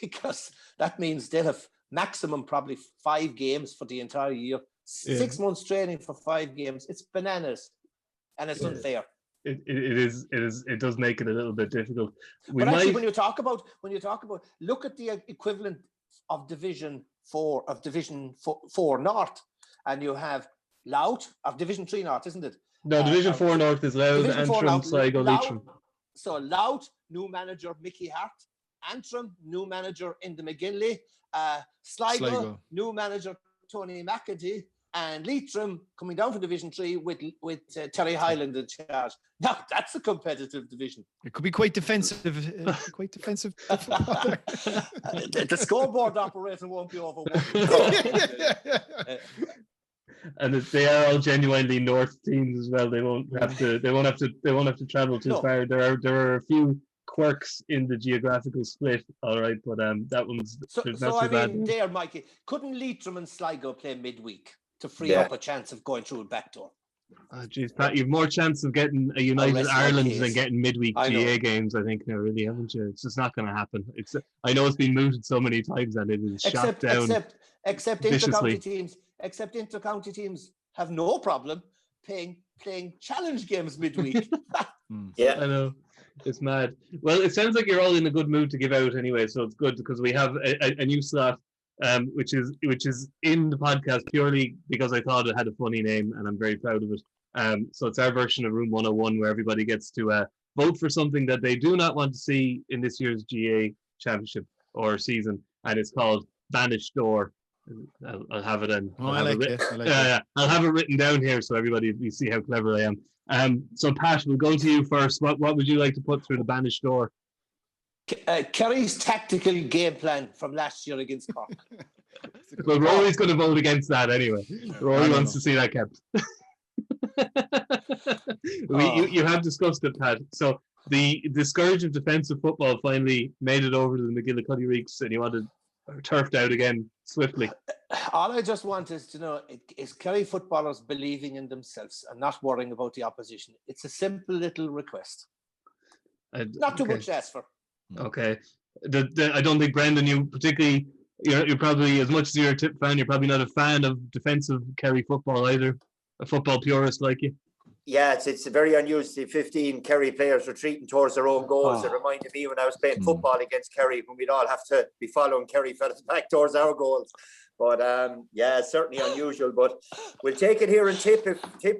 because that means they'll have maximum probably 5 games for the entire year. 6 months training for 5 games. It's bananas, and it's unfair. It does make it a little bit difficult. But actually, when you talk about, look at the equivalent of Division 4 North, and you have Louth of Division 3 North, isn't it? No, Division 4 North is Louth, Antrim, Sligo, Leitrim. So Louth, new manager Mickey Hart. Antrim, new manager Inda McGinley. Sligo, new manager Tony McAdee. And Leitrim coming down from Division 3 with Terry Hyland in charge. Now that's a competitive division. It could be quite defensive. The scoreboard operator won't be over. And they are all genuinely North teams as well. They won't have to travel too far. There are a few quirks in the geographical split, all right, but that one's not too bad. There, Mikey, couldn't Leitrim and Sligo play midweek to free up a chance of going through a back door? Oh, geez, Pat, you've more chance of getting a United Ireland than getting midweek GA games, I think, now, really, haven't you? It's just not going to happen. I know it's been mooted so many times and it is shot down. Except inter-county teams have no problem playing challenge games midweek. Yeah, I know. It's mad. Well, it sounds like you're all in a good mood to give out anyway, so it's good because we have a new slot. Which is in the podcast purely because I thought it had a funny name and I'm very proud of it. So it's our version of Room 101 where everybody gets to vote for something that they do not want to see in this year's GA Championship or season, and it's called Banish Door. I'll have it in. I'll have it written down here so everybody you see how clever I am. So Pat, we'll go to you first. What would you like to put through the Banish Door? Kerry's tactical game plan from last year against Cork. Well, Rory's going to vote against that anyway. Rory wants to see that kept. You have discussed it, Pat. So the scourge of defensive football finally made it over to the McGillicuddy Reeks, and you wanted turfed out again swiftly. All I just want is to know is Kerry footballers believing in themselves and not worrying about the opposition. It's a simple little request. Not too much to ask for. Okay. I don't think, Brendan, you particularly, you're probably, as much as you're a Tip fan, you're probably not a fan of defensive Kerry football either. A football purist like you. Yeah, it's very unusual. 15 Kerry players retreating towards their own goals. It reminded me when I was playing football against Kerry, when we'd all have to be following Kerry fellas back towards our goals. But it's certainly unusual. But we'll take it here in Tip.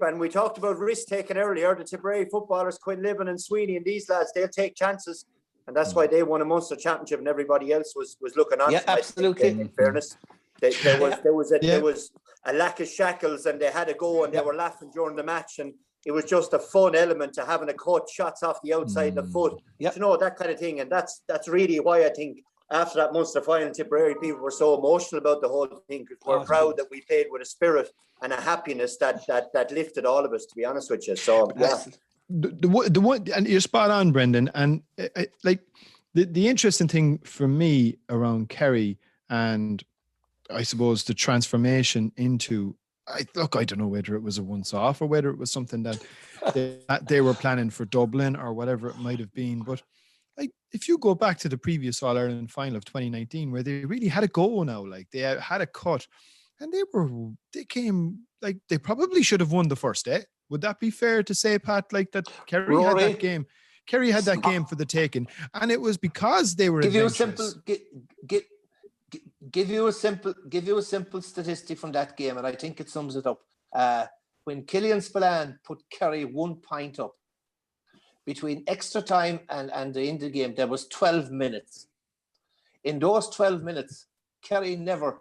And we talked about risk taking earlier. The Tipperary footballers, Quinlivan and Sweeney, and these lads, they'll take chances. And that's why they won a Munster Championship, and everybody else was looking on. Yeah, absolutely. In fairness, there was a lack of shackles, and they had a go, and they were laughing during the match, and it was just a fun element to having a cut shots off the outside of the foot, that kind of thing. And that's really why I think after that Munster final, Tipperary people were so emotional about the whole thing, because we're proud that we played with a spirit and a happiness that lifted all of us, to be honest with you. So yeah. The one, and you're spot on, Brendan. And like the interesting thing for me around Kerry, and I suppose the transformation into, I don't know whether it was a once-off or whether it was something that they were planning for Dublin or whatever it might have been. But like, if you go back to the previous All-Ireland final of 2019, where they really had a go now, like they had a cut, and they came, like they probably should have won the first day. Would that be fair to say, Pat? Like that, Kerry had that game. Kerry had that game for the taking, and it was because they were. Give you a simple statistic from that game, and I think it sums it up. When Killian Spillane put Kerry 1 point up between extra time and the end of the game, there was 12 minutes. In those 12 minutes, Kerry never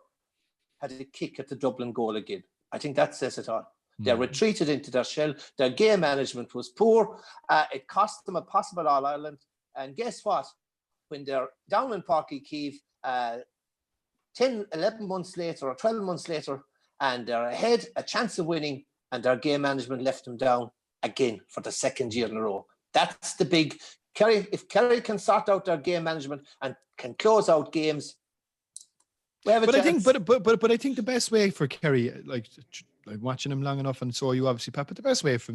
had a kick at the Dublin goal again. I think that says it all. They retreated into their shell. Their game management was poor. It cost them a possible All-Ireland. And guess what? When they're down in Páirc Uí Chaoimh 10, 11 months later or 12 months later, and they're ahead, a chance of winning, and their game management left them down again for the second year in a row. That's the big if Kerry can sort out their game management and can close out games, we have a chance. I think, but I think the best way for Kerry, like I'm watching him long enough, and so you obviously, Pat. But the best way for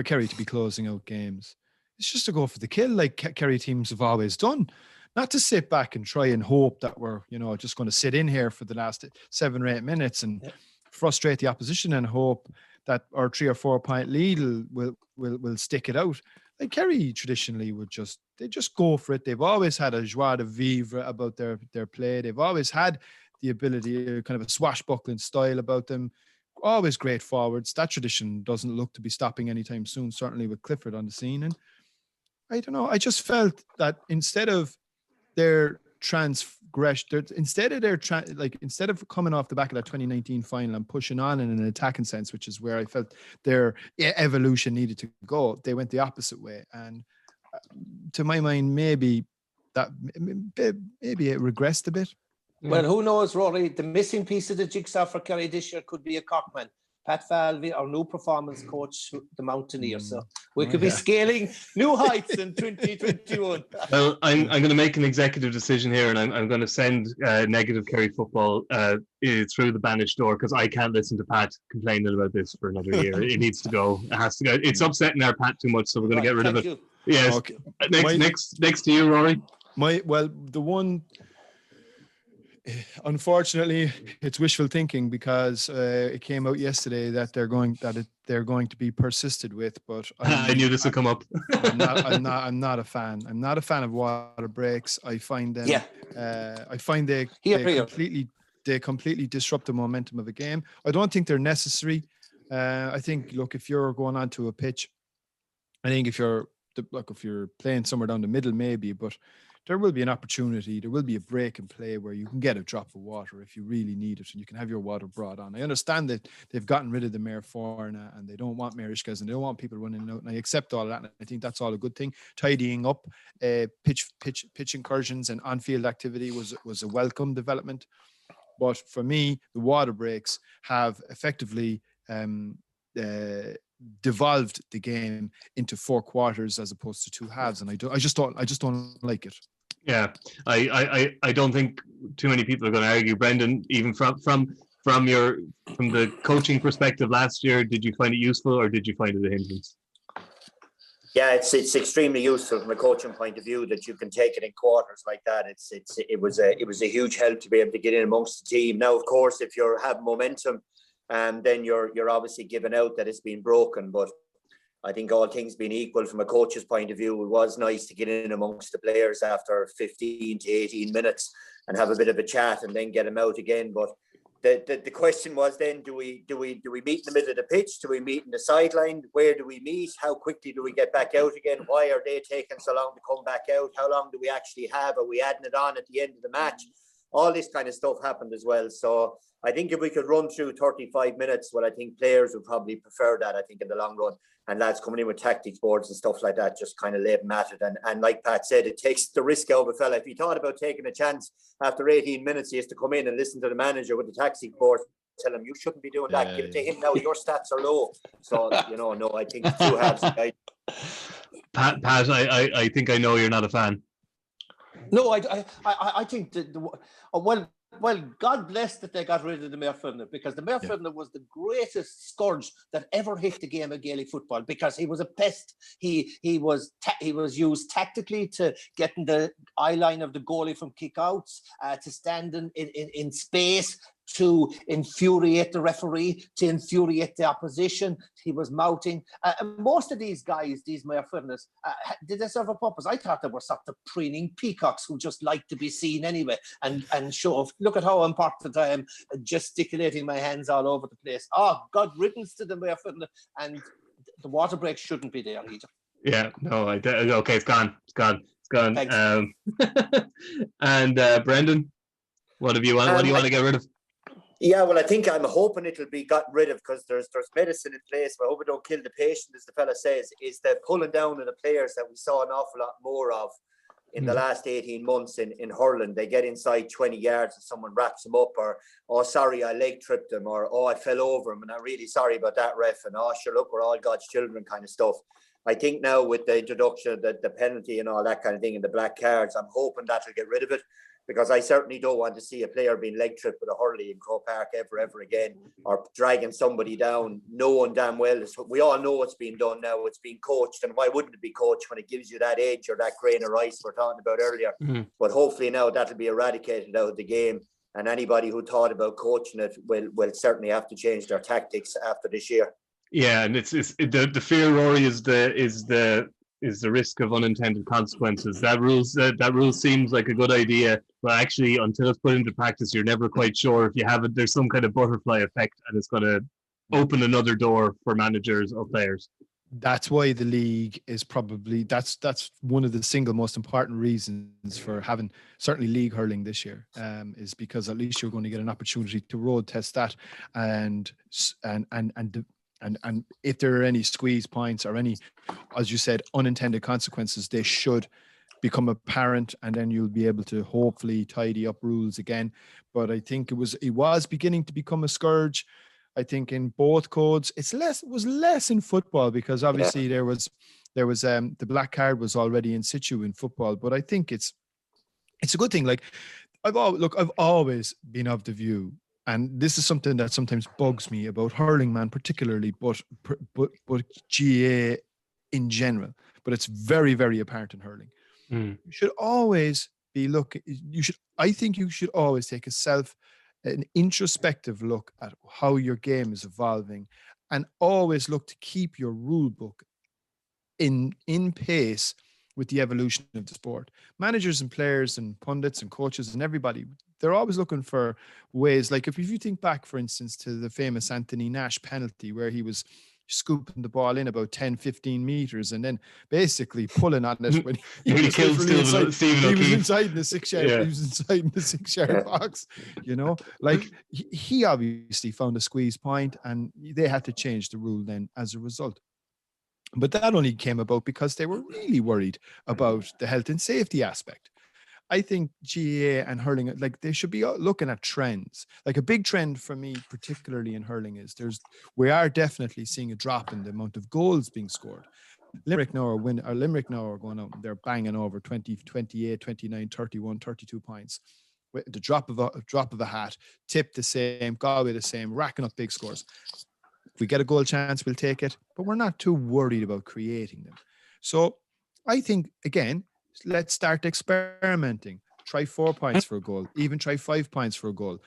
Kerry to be closing out games is just to go for the kill, like Kerry teams have always done. Not to sit back and try and hope that we're, just going to sit in here for the last 7 or 8 minutes and frustrate the opposition and hope that our 3 or 4 point lead will stick it out. Like Kerry traditionally they just go for it. They've always had a joie de vivre about their play. They've always had the ability, kind of a swashbuckling style about them. Always great forwards. That tradition doesn't look to be stopping anytime soon, certainly with Clifford on the scene. And I don't know, I just felt that instead of instead of coming off the back of that 2019 final and pushing on in an attacking sense, which is where I felt their evolution needed to go, they went the opposite way. And to my mind, maybe it regressed a bit. Well, who knows, Rory? The missing piece of the jigsaw for Kerry this year could be a cockman. Pat Falvey, our new performance coach, the Mountaineer. So we could be scaling new heights in 2021. Well, I'm going to make an executive decision here, and I'm going to send negative Kerry football through the Banish Door, because I can't listen to Pat complaining about this for another year. It needs to go. It has to go. It's upsetting our Pat too much, so we're going to get rid of it. You. Yes. Okay. Next to you, Rory. The one. Unfortunately, it's wishful thinking, because it came out yesterday that they're going to be persisted with. But I knew this would come up. I'm not a fan. I'm not a fan of water breaks. I find them. I find they completely disrupt the momentum of a game. I don't think they're necessary. I think, look, if you're going onto a pitch, I think if you're playing somewhere down the middle, maybe, but there will be an opportunity, there will be a break in play where you can get a drop of water if you really need it, and you can have your water brought on. I understand that they've gotten rid of the Mayor Forna and they don't want Marishkas and they don't want people running out, and I accept all of that, and I think that's all a good thing. Tidying up pitch incursions and on-field activity was a welcome development. But for me, the water breaks have effectively devolved the game into 4 quarters as opposed to 2 halves, and I just don't like it. Yeah, I don't think too many people are going to argue, Brendan. Even from the coaching perspective last year, did you find it useful or did you find it a hindrance? Yeah, it's extremely useful from a coaching point of view that you can take it in quarters like that. It was a huge help to be able to get in amongst the team. Now, of course, if you have momentum, then you're obviously giving out that it's been broken. But I think all things being equal from a coach's point of view, it was nice to get in amongst the players after 15 to 18 minutes and have a bit of a chat and then get them out again. But the question was then, do we meet in the middle of the pitch? Do we meet in the sideline? Where do we meet? How quickly do we get back out again? Why are they taking so long to come back out? How long do we actually have? Are we adding it on at the end of the match? All this kind of stuff happened as well. So I think if we could run through 35 minutes, well, I think players would probably prefer that, I think, in the long run. And lads coming in with tactics boards and stuff like that, just kind of lay them at it. And like Pat said, it takes the risk out of a fella. If he thought about taking a chance after 18 minutes, he has to come in and listen to the manager with the tactics board, tell him, you shouldn't be doing that. Give it to him now. Your stats are low. So, no, I think 2 halves. Pat, I think I know you're not a fan. No, I think well, God bless that they got rid of the Mayor Forna, because the Mayor Forna was the greatest scourge that ever hit the game of Gaelic football, because he was a pest. He was used tactically to get in the eye line of the goalie from kickouts, to stand in space, to infuriate the referee, to infuriate the opposition. He was mouting. Most of these guys, these Mayor Fornas, did they serve a purpose? I thought they were sort of preening peacocks who just like to be seen anyway and show off. Look at how important I am, gesticulating my hands all over the place. Oh, God riddance to the Mayor Forna, and the water break shouldn't be there either. Yeah, no, okay, it's gone. Thanks. And Brendan, what do you want to get rid of? Yeah, well, I'm hoping it'll be gotten rid of, because there's medicine in place. But I hope it don't kill the patient, as the fella says. Is the pulling down of the players that we saw an awful lot more of in the last 18 months in hurling. They get inside 20 yards and someone wraps them up, or, oh, sorry, I leg tripped them, or, oh, I fell over him and I'm really sorry about that, ref, and, oh, sure, look, we're all God's children kind of stuff. I think now with the introduction of the penalty and all that kind of thing and the black cards, I'm hoping that'll get rid of it, because I certainly don't want to see a player being leg tripped with a hurley in Croke Park ever again, or dragging somebody down, knowing damn well, we all know what's being done now, it's being coached, and why wouldn't it be coached when it gives you that edge or that grain of rice we're talking about earlier? But hopefully now that'll be eradicated out of the game, and anybody who thought about coaching it will certainly have to change their tactics after this year. Yeah, and it's the fear, Rory, is the risk of unintended consequences. That rule seems like a good idea, but actually, until it's put into practice, you're never quite sure if you have it. There's some kind of butterfly effect, and it's going to open another door for managers or players. That's why the league is probably that's one of the single most important reasons for having certainly league hurling this year, is because at least you're going to get an opportunity to road test that, and if there are any squeeze points or any, as you said, unintended consequences, they should become apparent, and then you'll be able to hopefully tidy up rules again. But I think it was beginning to become a scourge. I think in both codes, it was less in football, because obviously there was the black card was already in situ in football. But I think it's a good thing. Like I've always been of the view, and this is something that sometimes bugs me about hurling, man, particularly, but GAA in general. But it's very, very apparent in hurling. You should always be looking. I think you should always take an introspective look at how your game is evolving, and always look to keep your rule book in pace with the evolution of the sport. Managers and players and pundits and coaches and everybody, they're always looking for ways. Like if you think back, for instance, to the famous Anthony Nash penalty, where he was scooping the ball in about 10-15 meters and then basically pulling on it when he was inside the 6-yard. He was inside the 6-yard box, like he obviously found a squeeze point, and they had to change the rule then as a result. But that only came about because they were really worried about the health and safety aspect. I think GAA and hurling, like, they should be looking at trends. Like a big trend for me, particularly in hurling, is we are definitely seeing a drop in the amount of goals being scored. Limerick now are going out, they're banging over 20, 28, 29, 31, 32 points. With the drop of a hat, Tip the same, Galway the same, racking up big scores. If we get a goal chance, we'll take it, but we're not too worried about creating them. So I think, again, let's start experimenting. Try 4 points for a goal, even try 5 points for a goal.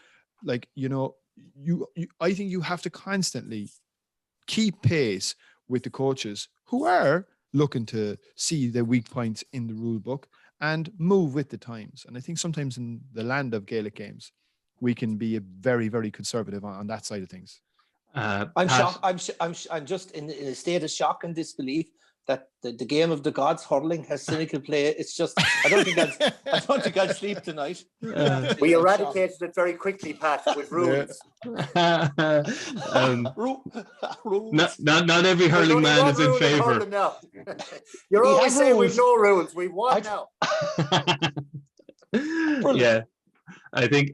Like, I think you have to constantly keep pace with the coaches who are looking to see the weak points in the rule book and move with the times. And I think sometimes in the land of Gaelic games, we can be very, very conservative on that side of things. I'm shocked. I'm just in a state of shock and disbelief that the game of the gods, hurling, has cynical play. It's just, I don't think I'll sleep tonight. We eradicated it very quickly, Pat, with rules. Rules. Not every hurling man is in favour. You're always saying we've no rules. We've one now. Yeah, I think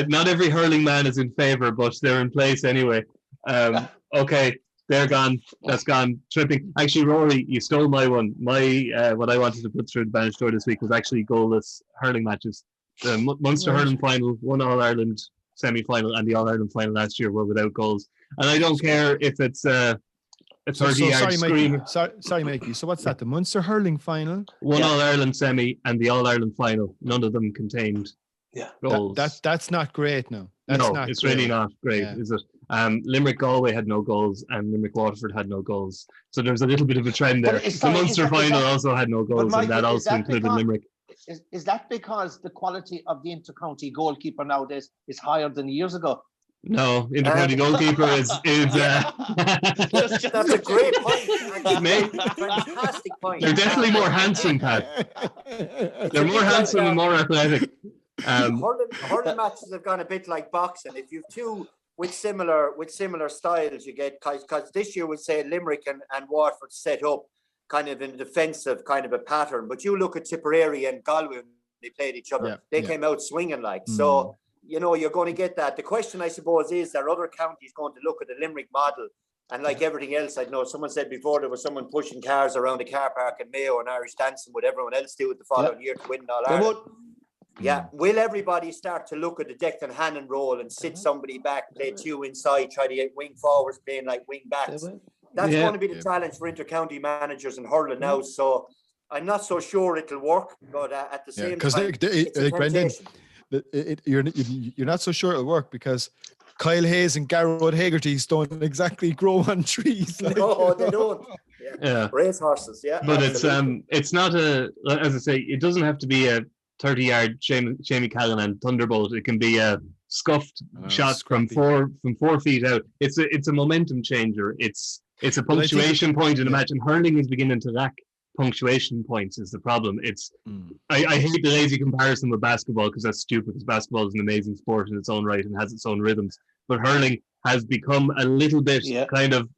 not every hurling man is in favour, but they're in place anyway. Okay. They're gone. That's gone. Tripping. Actually, Rory, you stole my one. What I wanted to put through the Banish Door this week was actually goalless hurling matches. The Munster hurling final, one All-Ireland semi-final, and the All-Ireland final last year were without goals. And I don't care if it's a 30-yard scream. Sorry, Mikey. So what's that? The Munster hurling final? One All-Ireland semi and the All-Ireland final. None of them contained goals. That's not great now. It's really not great, is it? Limerick Galway had no goals, and Limerick Waterford had no goals. So there's a little bit of a trend there. The Munster final also had no goals, and that also included Limerick. Is that because the quality of the inter-county goalkeeper nowadays is higher than years ago? No, inter-county goalkeeper is That's a great point. Fantastic point. They're definitely more handsome, Pat. They're more handsome and more athletic. Hurling matches have gone a bit like boxing. If you've two with similar styles, you get, because this year we'll say Limerick and Waterford set up kind of in a defensive kind of a pattern, but you look at Tipperary and Galway when they played each other, they came out swinging like. So you're going to get that. The question, I suppose, is, are other counties going to look at the Limerick model And like everything else, I know someone said before there was someone pushing cars around a car park in Mayo and Irish dancing with everyone else do it the following year to win All Ireland. Yeah, will everybody start to look at the Declan Hannon role and sit somebody back, play two inside, try to get wing forwards playing like wing backs? That's going to be the challenge for intercounty managers in hurling now. So I'm not so sure it'll work, but at the same time, like Brendan, you're not so sure it'll work because Kyle Hayes and Garrod Hagerty's don't exactly grow on trees. No, they don't. Yeah. Race horses, But it's not as I say, it doesn't have to be a 30-yard Jamie Callanan thunderbolt. It can be a scuffed shot from 4 feet out. It's a momentum changer. It's a punctuation point in a match, and hurling is beginning to lack punctuation points is the problem. I hate the lazy comparison with basketball because that's stupid, because basketball is an amazing sport in its own right and has its own rhythms, but hurling has become a little bit kind of,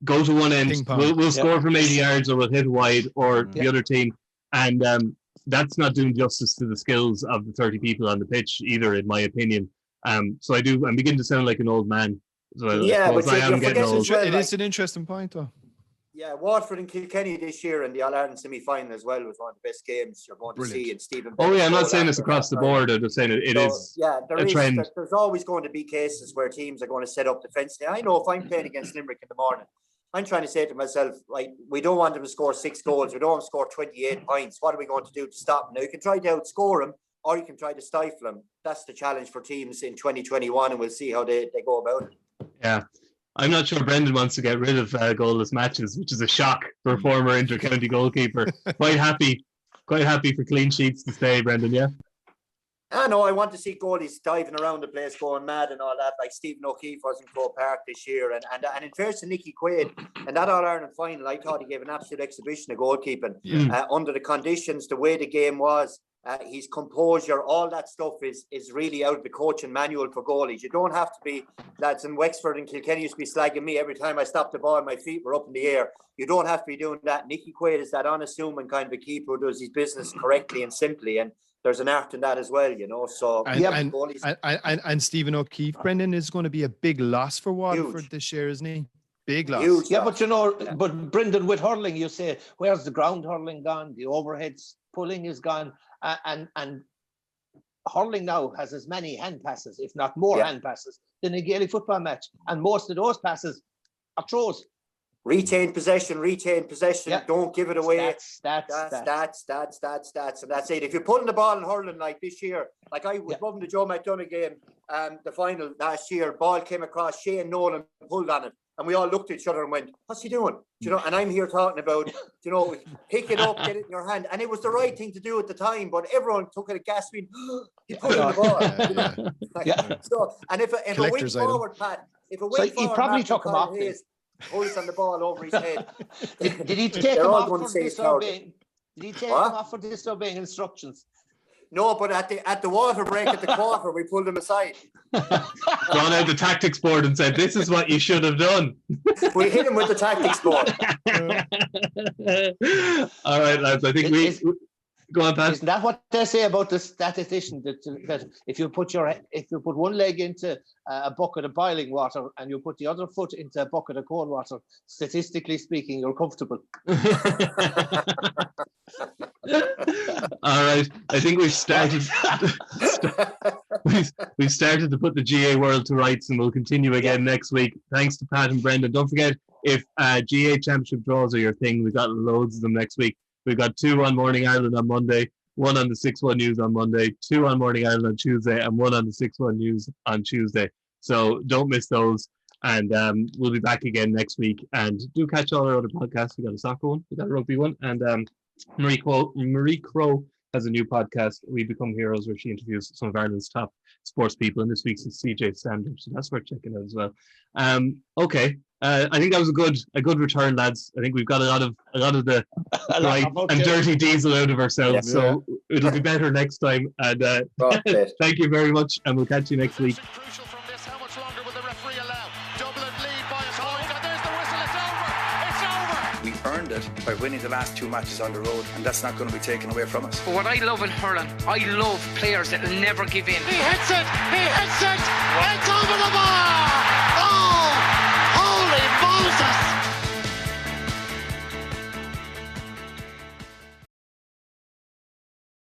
go to one end, we'll score from 80 yards or we'll hit wide or the other team, and that's not doing justice to the skills of the 30 people on the pitch either, in my opinion. I'm beginning to sound like an old man. So but I am getting old. It is an interesting point though. Yeah, Waterford and Kilkenny this year in the All-Ireland semi-final as well was one of the best games you're going to see. And Stephen. I'm not saying this across the board. I'm just saying it is a trend. There's always going to be cases where teams are going to set up defensively. I know if I'm playing against Limerick in the morning, I'm trying to say to myself, right, we don't want them to score 6 goals. We don't want them to score 28 points. What are we going to do to stop them? Now, you can try to outscore them or you can try to stifle them. That's the challenge for teams in 2021, and we'll see how they go about it. Yeah. I'm not sure Brendan wants to get rid of goalless matches, which is a shock for a former inter-county goalkeeper. Quite happy for clean sheets to stay, Brendan, yeah? I know, I want to see goalies diving around the place going mad and all that, like Stephen O'Keefe was in Croke Park this year. And in fairness to Nicky Quaid, and that All-Ireland final, I thought he gave an absolute exhibition of goalkeeping. Under the conditions, the way the game was, his composure, all that stuff is really out of the coaching manual for goalies. You don't have to be, lads in Wexford and Kilkenny used to be slagging me every time I stopped the ball, my feet were up in the air. You don't have to be doing that. Nicky Quaid is that unassuming kind of a keeper who does his business correctly and simply, and there's an art in that as well, So and Stephen O'Keefe, Brendan, is going to be a big loss for Waterford this year, isn't he? Big loss. Huge loss. But Brendan, with hurling, you say, where's the ground hurling gone? The overheads pulling is gone. And hurling now has as many hand passes, if not more hand passes, than a Gaelic football match. And most of those passes are throws. Retain possession, don't give it away. Stats. And that's it. If you're pulling the ball in hurling like this year, like I was loving the Joe McDonough game, the final last year, ball came across, Shane Nolan pulled on it. And we all looked at each other and went, what's he doing? And I'm here talking about, pick it up, get it in your hand. And it was the right thing to do at the time, but everyone took it gasping, he put it in the ball. So, and if it went forward, Pat, he probably took him off. Pulls on the ball over his head. Did he take him off for disobeying? Did he take him off for disobeying instructions? No, but at the water break at the quarter, we pulled him aside. Gone out the tactics board and said, "This is what you should have done." We hit him with the tactics board. All right, lads. I think go on, Pat. Isn't that what they say about the statistician that if you put one leg into a bucket of boiling water and you put the other foot into a bucket of cold water, statistically speaking, you're comfortable. All right, I think we've started. We've started to put the GA world to rights, and we'll continue again next week. Thanks to Pat and Brendan. Don't forget, if GA Championship draws are your thing, we've got loads of them next week. We've got 2 on Morning Ireland on Monday, 1 on the 6-1 News on Monday, 2 on Morning Ireland on Tuesday, and 1 on the 6-1 News on Tuesday. So don't miss those. And we'll be back again next week. And do catch all our other podcasts. We got a soccer one, we got a rugby one, and Marie Crowe has a new podcast, We Become Heroes, where she interviews some of Ireland's top sports people. And this week's is CJ Standard, so that's worth checking out as well. Okay. I think that was a good return, lads. I think we've got a lot of the right and dirty diesel out of ourselves, so it'll be better next time. And thank you very much, and we'll catch you next week. Crucial from this. How much longer will the referee allow? Dublin lead by a point, and there's the whistle. It's over. We earned it by winning the last 2 matches on the road, and that's not going to be taken away from us. But what I love in hurling, I love players that will never give in. He hits it. It's over.